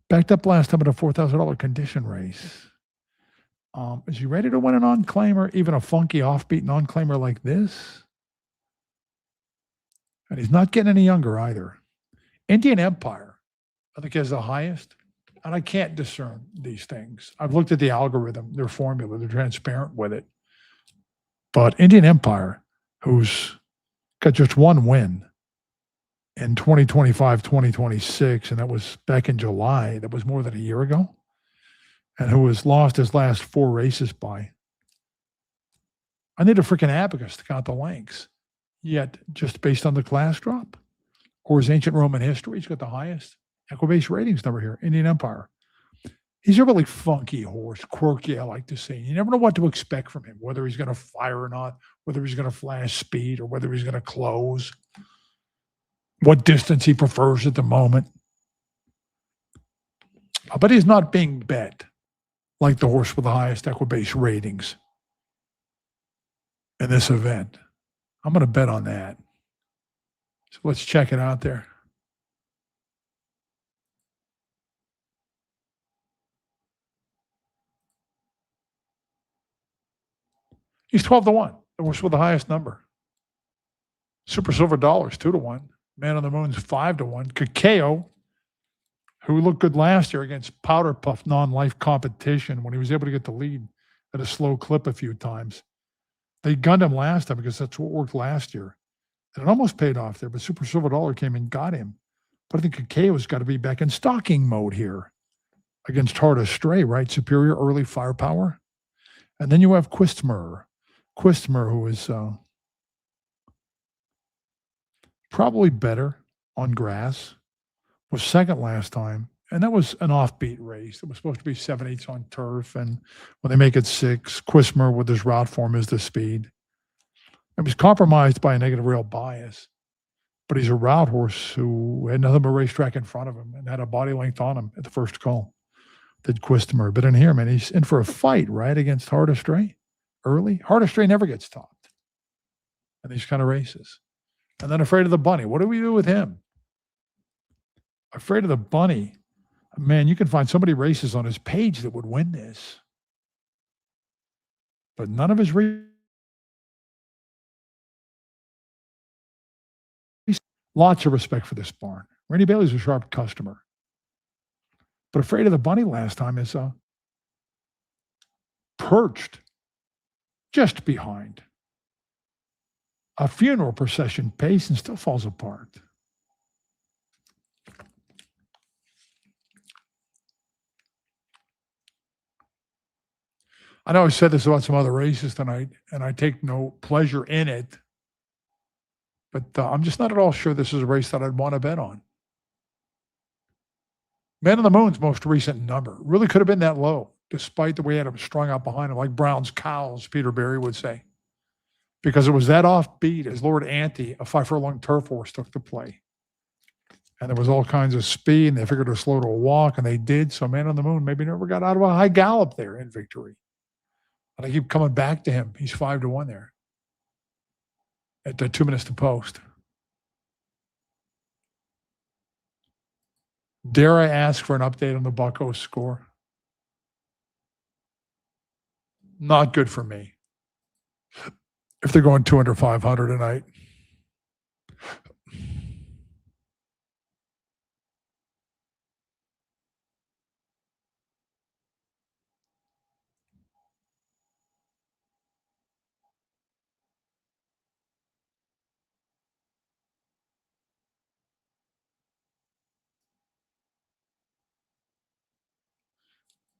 Backed up last time at a $4,000 condition race. Is he ready to win a non-claimer, even a funky offbeat non-claimer like this? And he's not getting any younger either. Indian Empire, I think, has the highest. And I can't discern these things. I've looked at the algorithm, their formula, they're transparent with it. But Indian Empire, who's got just one win in 2025, 2026, and that was back in July, that was more than a year ago, and who has lost his last 4 races by. I need a freaking abacus to count the lengths. Yet, just based on the class drop or his ancient Roman history, he's got the highest Equibase ratings number here, Indian Empire. He's a really funky horse, quirky, I like to say. You never know what to expect from him, whether he's going to fire or not, whether he's going to flash speed or whether he's going to close, what distance he prefers at the moment. But he's not being bet like the horse with the highest Equibase ratings in this event. I'm going to bet on that. So let's check it out there. He's 12-1. The horse with the highest number. Super Silver Dollar's 2-1. Man on the Moon's 5-1. Kakeo, who looked good last year against Powder Puff non-life competition when he was able to get the lead at a slow clip a few times. They gunned him last time because that's what worked last year. And it almost paid off there, but Super Silver Dollar came and got him. But I think Kakeo's got to be back in stalking mode here against Hard Astray, right? Superior early firepower. And then you have Quistmer, who is probably better on grass, was second last time. And that was an offbeat race. It was supposed to be 7/8 on turf. And when they make it 6, Quistmer with his route form is the speed. It was compromised by a negative rail bias, but he's a route horse who had nothing but racetrack in front of him and had a body length on him at the first call. Did Quistmer. But in here, man, he's in for a fight, right, against Hard Astray early. Hard Astray never gets topped in these kind of races. And then Afraid of the Bunny. What do we do with him? Afraid of the Bunny. Man, you can find so many races on his page that would win this. But none of his lots of respect for this barn. Randy Bailey's a sharp customer. But Afraid of the Bunny last time is perched just behind a funeral procession pace and still falls apart. I know I said this about some other races tonight, and I take no pleasure in it, but I'm just not at all sure this is a race that I'd want to bet on. Man on the Moon's most recent number really could have been that low, despite the way he had him strung out behind him, like Brown's cows, Peter Berry would say, because it was that offbeat as Lord Ante, a 5-furlong turf horse, took the play. And there was all kinds of speed, and they figured to slow to a walk, and they did. So Man on the Moon maybe never got out of a high gallop there in victory. And I keep coming back to him. He's 5-1 there at 2 minutes to post. Dare I ask for an update on the Bucco score? Not good for me. If they're going 2 under 500 tonight.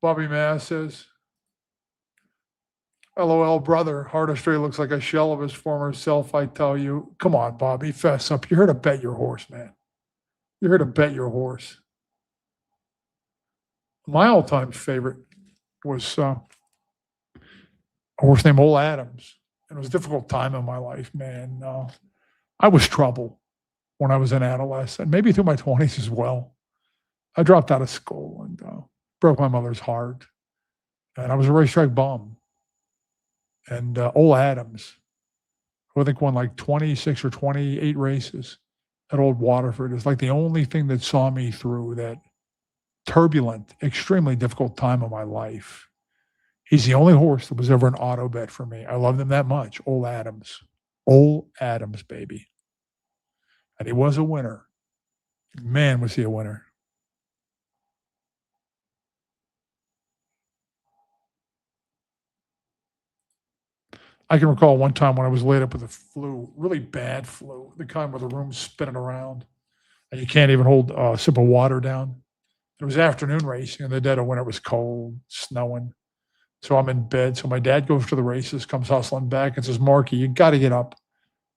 Bobby Mass says, LOL, brother. Hard Astray looks like a shell of his former self, I tell you. Come on, Bobby, fess up. You're here to bet your horse, man. You're here to bet your horse. My all-time favorite was a horse named Ole Adams. And it was a difficult time in my life, man. I was trouble when I was an adolescent, maybe through my 20s as well. I dropped out of school and broke my mother's heart. And I was a racetrack bum. And Ole Adams, who I think won like 26 or 28 races at Old Waterford, is like the only thing that saw me through that turbulent, extremely difficult time of my life. He's the only horse that was ever an auto bet for me. I loved him that much. Ole Adams. Ole Adams, baby. And he was a winner. Man, was he a winner. I can recall one time when I was laid up with a flu, really bad flu, the kind where the room's spinning around and you can't even hold a sip of water down. It was afternoon racing in the dead of winter. It was cold, snowing. So I'm in bed. So my dad goes to the races, comes hustling back and says, Marky, you got to get up.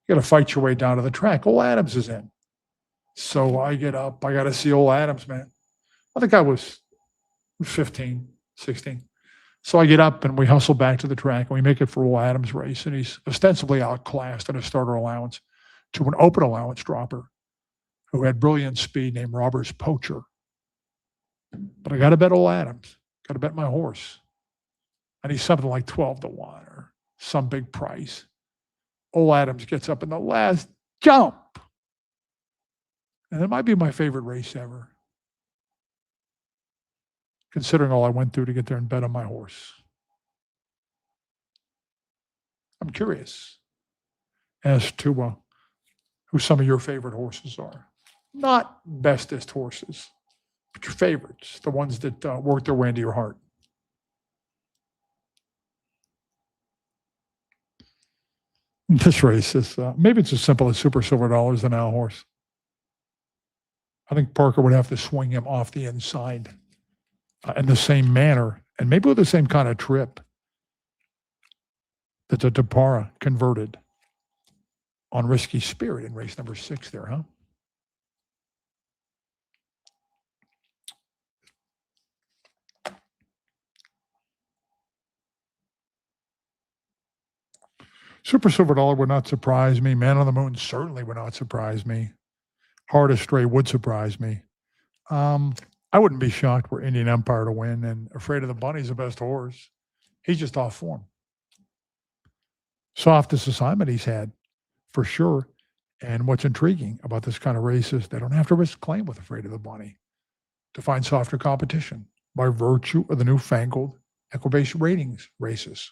You got to fight your way down to the track. Old Adams is in. So I get up. I got to see old Adams, man. I think I was 15, 16. So I get up and we hustle back to the track and we make it for old Adams' race. And he's ostensibly outclassed in a starter allowance to an open allowance dropper who had brilliant speed named Roberts Poacher. But I got to bet old Adams. Got to bet my horse. And he's something like 12 to 1 or some big price. Old Adams gets up in the last jump. And it might be my favorite race ever, considering all I went through to get there and bet on my horse. I'm curious as to who some of your favorite horses are. Not bestest horses, but your favorites, the ones that work their way into your heart. This race is maybe it's as simple as Super Silver Dollars and Al Horse. I think Parker would have to swing him off the inside in the same manner, and maybe with the same kind of trip that the Tapara converted on Risky Spirit in race number 6 there, huh? Super Silver Dollar would not surprise me. Man on the Moon certainly would not surprise me. Heart Astray would surprise me. I wouldn't be shocked were Indian Empire to win, and Afraid of the Bunny's the best horse. He's just off form. Softest assignment he's had, for sure. And what's intriguing about this kind of race is they don't have to risk claim with Afraid of the Bunny to find softer competition by virtue of the newfangled Equibase ratings races.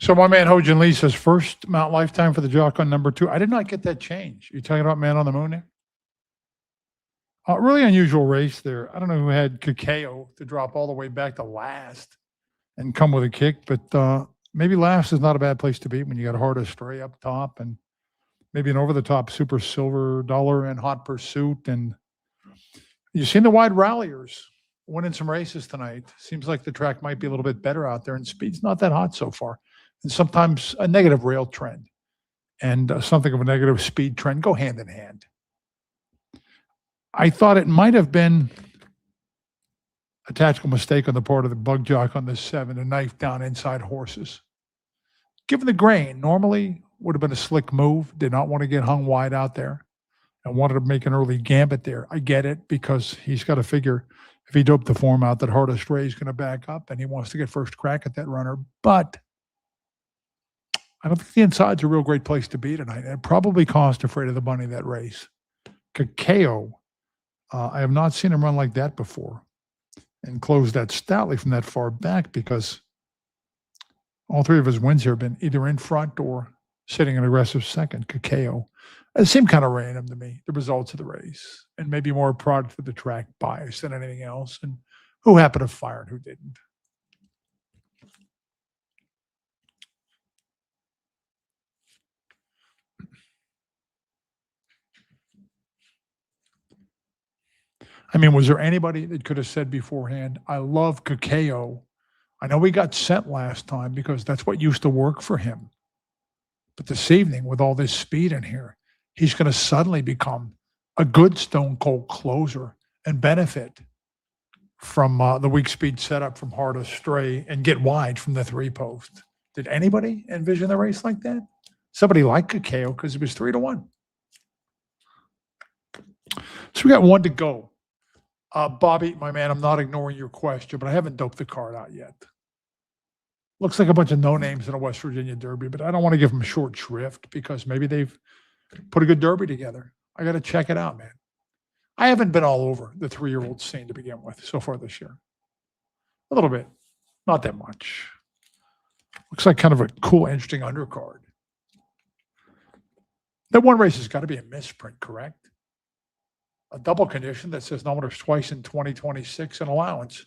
So my man Ho-Jin Lee says first Mount Lifetime for the jock on number 2. I did not get that change. You talking about Man on the Moon there? Really unusual race there. I don't know who had Kakeo to drop all the way back to last and come with a kick, but maybe last is not a bad place to be when you got a Hard Astray up top and maybe an over-the-top Super Silver Dollar and Hot Pursuit. And you've seen the wide ralliers winning some races tonight. Seems like the track might be a little bit better out there, and speed's not that hot so far. And sometimes a negative rail trend and something of a negative speed trend go hand in hand. I thought it might have been a tactical mistake on the part of the bug jock on this 7 to knife down inside horses. Given the grain, normally would have been a slick move. Did not want to get hung wide out there and wanted to make an early gambit there. I get it because he's got to figure if he doped the form out that Hard Astray is going to back up and he wants to get first crack at that runner. But I don't think the inside's a real great place to be tonight. It probably cost Afraid of the Bunny that race. Kakeo, I have not seen him run like that before and close that stoutly from that far back because all 3 of his wins here have been either in front or sitting an aggressive second. Kakeo. It seemed kind of random to me, the results of the race, and maybe more a product of the track bias than anything else, and who happened to fire and who didn't. I mean, was there anybody that could have said beforehand, I love Kakeo. I know he got sent last time because that's what used to work for him. But this evening, with all this speed in here, he's going to suddenly become a good stone cold closer and benefit from the weak speed setup from Hard Astray and get wide from the 3 post. Did anybody envision the race like that? Somebody like Kakeo because it was 3-1. So we got 1 to go. Bobby, my man, I'm not ignoring your question, but I haven't doped the card out yet. Looks like a bunch of no names in a West Virginia Derby, but I don't want to give them short shrift because maybe they've put a good Derby together. I got to check it out, man. I haven't been all over the 3-year-old scene to begin with so far this year. A little bit, not that much. Looks like kind of a cool, interesting undercard. That one race has got to be a misprint, correct? A double condition that says no winners twice in 2026 and allowance,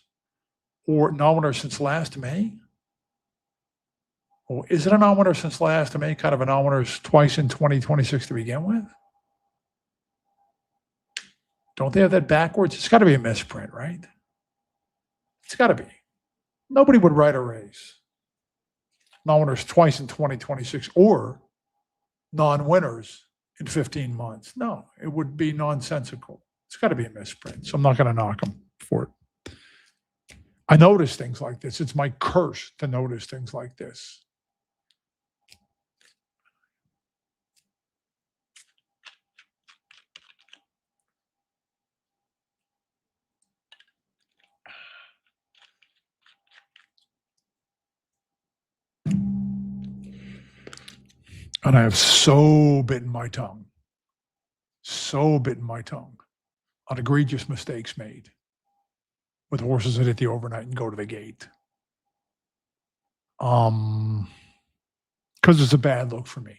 or no winner since last May. Or is it a non-winner since last May, kind of a non-winners twice in 2026 to begin with? Don't they have that backwards? It's got to be a misprint, right? It's got to be. Nobody would write a race. Non-winners twice in 2026 or non-winners in 15 months. No, it would be nonsensical. It's got to be a misprint. So I'm not going to knock them for it. I notice things like this. It's my curse to notice things like this. And I have so bitten my tongue on egregious mistakes made with horses that hit the overnight and go to the gate. Because it's a bad look for me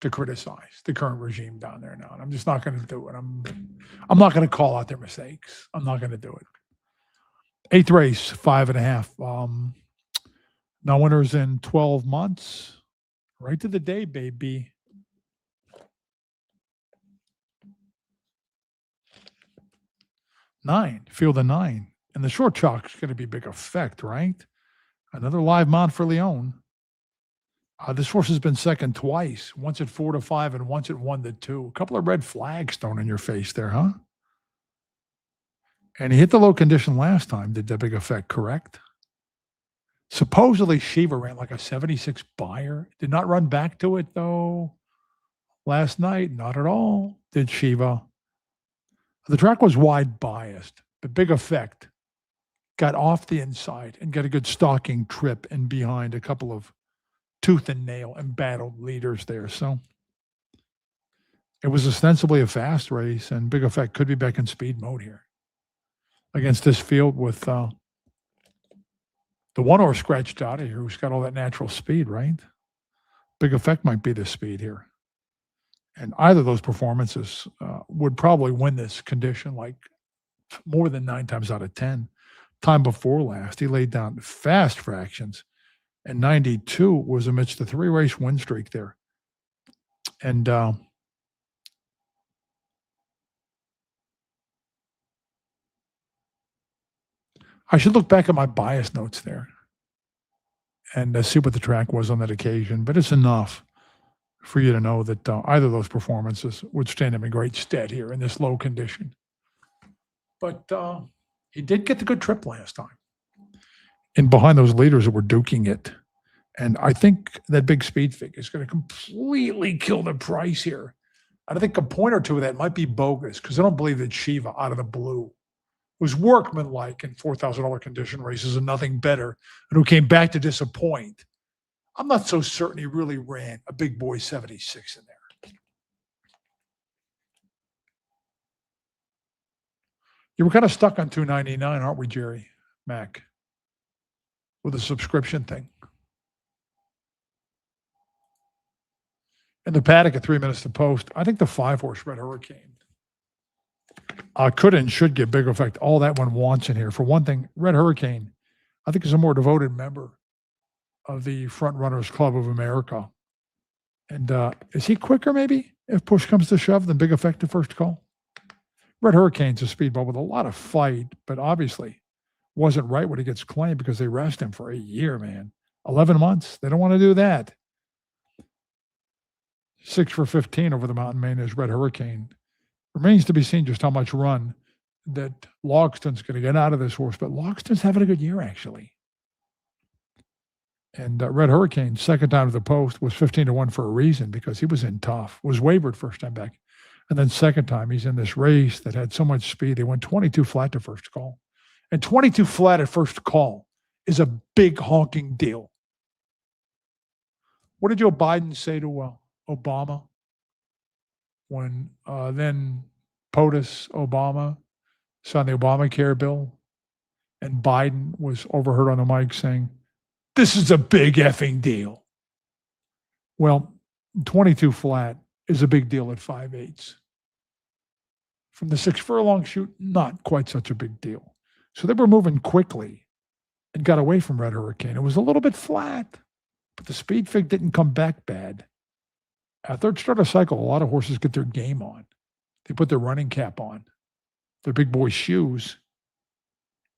to criticize the current regime down there now. And I'm just not going to do it. I'm not going to call out their mistakes. I'm not going to do it. 8th race, 5.5. No winners in 12 months. Right to the day, baby. Nine. Feel the 9. And the short chalk is going to be a big effect, right? Another live mount for Leon. This horse has been second twice. Once at 4-5 and once at 1-2. A couple of red flags thrown in your face there, huh? And he hit the low condition last time. Did that big effect, correct? Supposedly Shiva ran like a 76 buyer. Did not run back to it, though. Last night, not at all, did Shiva. The track was wide biased, but big effect. Got off the inside and got a good stalking trip and behind a couple of tooth and nail and battled leaders there. So it was ostensibly a fast race, and big effect could be back in speed mode here against this field with The one horse scratched out of here who's got all that natural speed, right? Big Effect might be the speed here. And either of those performances would probably win this condition like more than 9 times out of 10. Time before last, he laid down fast fractions, and 92 was amidst the 3-race win streak there. And I should look back at my bias notes there and see what the track was on that occasion, but it's enough for you to know that either of those performances would stand him in great stead here in this low condition. But he did get the good trip last time. And behind those leaders that were duking it. And I think that big speed figure is going to completely kill the price here. I think a point or two of that might be bogus because I don't believe that Shiva out of the blue was workmanlike in $4,000 condition races and nothing better, and who came back to disappoint. I'm not so certain he really ran a big boy 76 in there. You were kind of stuck on $299, aren't we, Jerry Mac, with a subscription thing? In the paddock at 3 minutes to post, I think the 5-horse Red Hurricane could and should get Big Effect all that one wants in here. For one thing, Red Hurricane, I think, is a more devoted member of the Front Runners Club of America. And is he quicker, maybe, if push comes to shove, than Big Effect at first call? Red Hurricane's a speedball with a lot of fight, but obviously wasn't right when he gets claimed because they rest him for a year, man. 11 months. They don't want to do that. 6 for 15 over the mountain main is Red Hurricane. Remains to be seen just how much run that Logston's going to get out of this horse, but Logston's having a good year, actually. And Red Hurricane, second time to the post, was 15-1 for a reason because he was in tough, was wavered first time back. And then second time, he's in this race that had so much speed. They went 22 flat to first call. And 22 flat at first call is a big honking deal. What did Joe Biden say to Obama when then POTUS Obama signed the Obamacare bill, and Biden was overheard on the mic saying, "This is a big effing deal." Well, 22 flat is a big deal at 5/8. From the 6 furlong shoot, not quite such a big deal. So they were moving quickly and got away from Red Hurricane. It was a little bit flat, but the speed fig didn't come back bad. At third start of cycle, a lot of horses get their game on. They put their running cap on, their big boy shoes.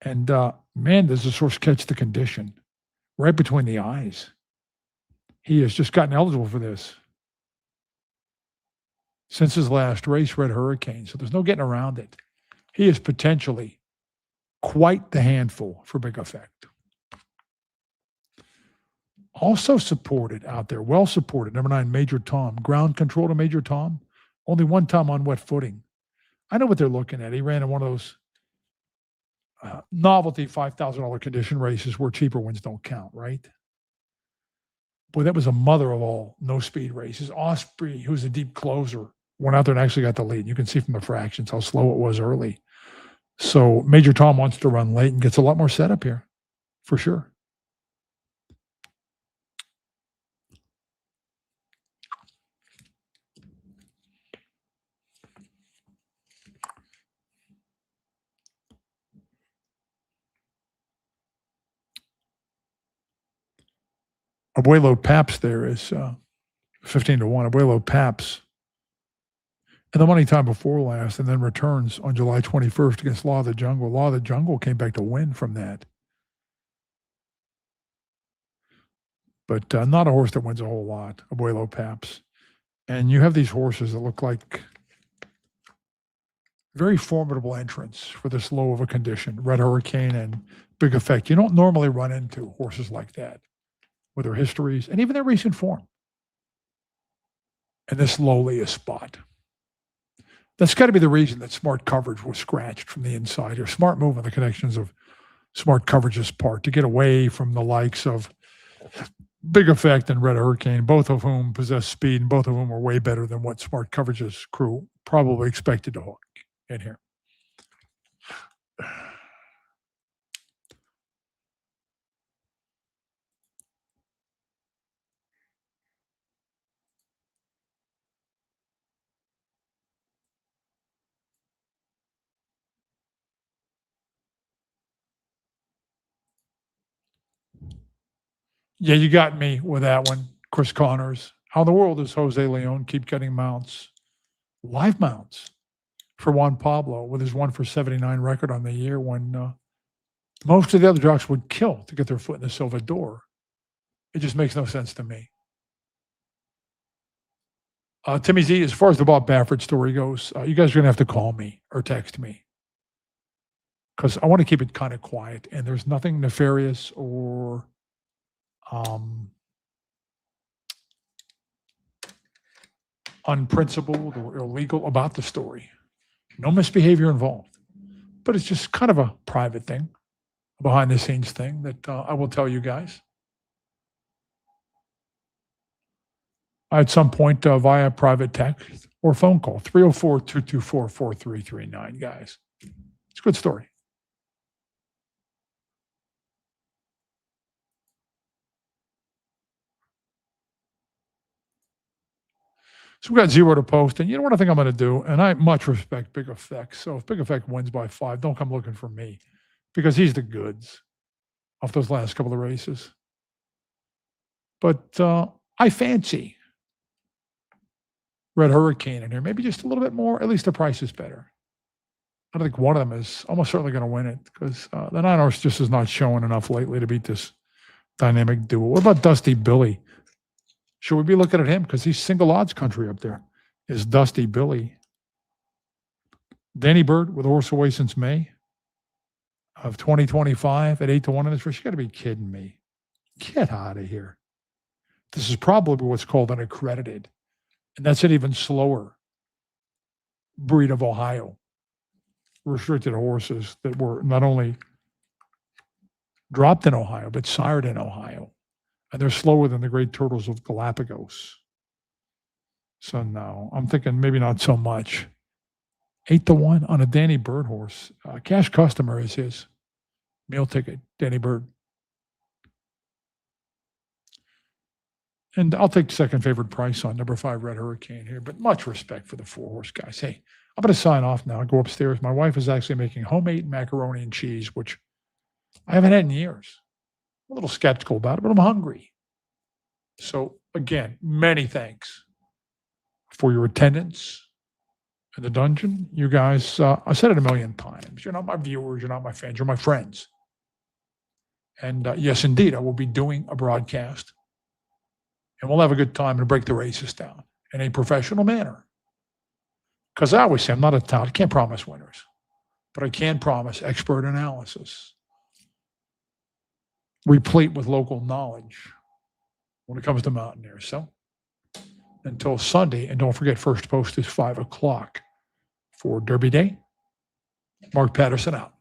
And man, does this horse catch the condition right between the eyes. He has just gotten eligible for this since his last race, Red Hurricane. So there's no getting around it. He is potentially quite the handful for Big Effect. Also supported out there, well supported, number 9, Major Tom. Ground control to Major Tom. Only one time on wet footing. I know what they're looking at. He ran in one of those novelty $5,000 condition races where cheaper wins don't count, right? Boy, that was a mother of all no-speed races. Osprey, who's a deep closer, went out there and actually got the lead. You can see from the fractions how slow it was early. So Major Tom wants to run late and gets a lot more setup here, for sure. Abuelo Paps there is 15-1. Abuelo Paps in the money time before last, and then returns on July 21st against Law of the Jungle. Law of the Jungle came back to win from that. But not a horse that wins a whole lot, Abuelo Paps. And you have these horses that look like very formidable entrants for this low of a condition, Red Hurricane and Big Effect. You don't normally run into horses like that with their histories and even their recent form in this lowly a spot. That's got to be the reason that Smart Coverage was scratched from the inside here. Smart move on the connections of Smart Coverage's part to get away from the likes of Big Effect and Red Hurricane, both of whom possess speed and both of whom are way better than what Smart Coverage's crew probably expected to hook in here. Yeah, you got me with that one, Chris Connors. How in the world does Jose Leon keep getting mounts, live mounts, for Juan Pablo with his 1 for 79 record on the year when most of the other jocks would kill to get their foot in the silver door? It just makes no sense to me. Timmy Z, as far as the Bob Baffert story goes, you guys are going to have to call me or text me because I want to keep it kind of quiet and there's nothing nefarious or unprincipled or illegal about the story. No misbehavior involved, but it's just kind of a private thing, a behind the scenes thing that I will tell you guys. At some point via private text or phone call, 304-224-4339, guys. It's a good story. So we got 0 to post. And you know what I think I'm going to do? And I much respect Big Effect. So if Big Effect wins by 5, don't come looking for me because he's the goods off those last couple of races. But I fancy Red Hurricane in here, maybe just a little bit more. At least the price is better. I don't think one of them is almost certainly going to win it because the 9 horse just is not showing enough lately to beat this dynamic duo. What about Dusty Billy? Should we be looking at him because he's single odds country up there? Is Dusty Billy? Danny Bird with a horse away since May of 2025 at 8-1 in this race. You got to be kidding me! Get out of here! This is probably what's called an accredited. And that's an even slower breed of Ohio. Restricted horses that were not only dropped in Ohio, but sired in Ohio. And they're slower than the great turtles of Galapagos. So no, I'm thinking maybe not so much. 8-1 on a Danny Bird horse. Cash customer is his meal ticket, Danny Bird. And I'll take second favorite price on number 5 Red Hurricane here, but much respect for the 4 horse guys. Hey, I'm going to sign off now. Go upstairs. My wife is actually making homemade macaroni and cheese, which I haven't had in years. I'm a little skeptical about it, but I'm hungry. So again, many thanks for your attendance in the dungeon. You guys, I said it a million times. You're not my viewers. You're not my fans. You're my friends. And yes, indeed, I will be doing a broadcast. And we'll have a good time and break the races down in a professional manner. Because I always say I'm not a tout. I can't promise winners. But I can promise expert analysis, replete with local knowledge when it comes to Mountaineers. So until Sunday, and don't forget, first post is 5 o'clock for Derby Day. Mark Patterson out.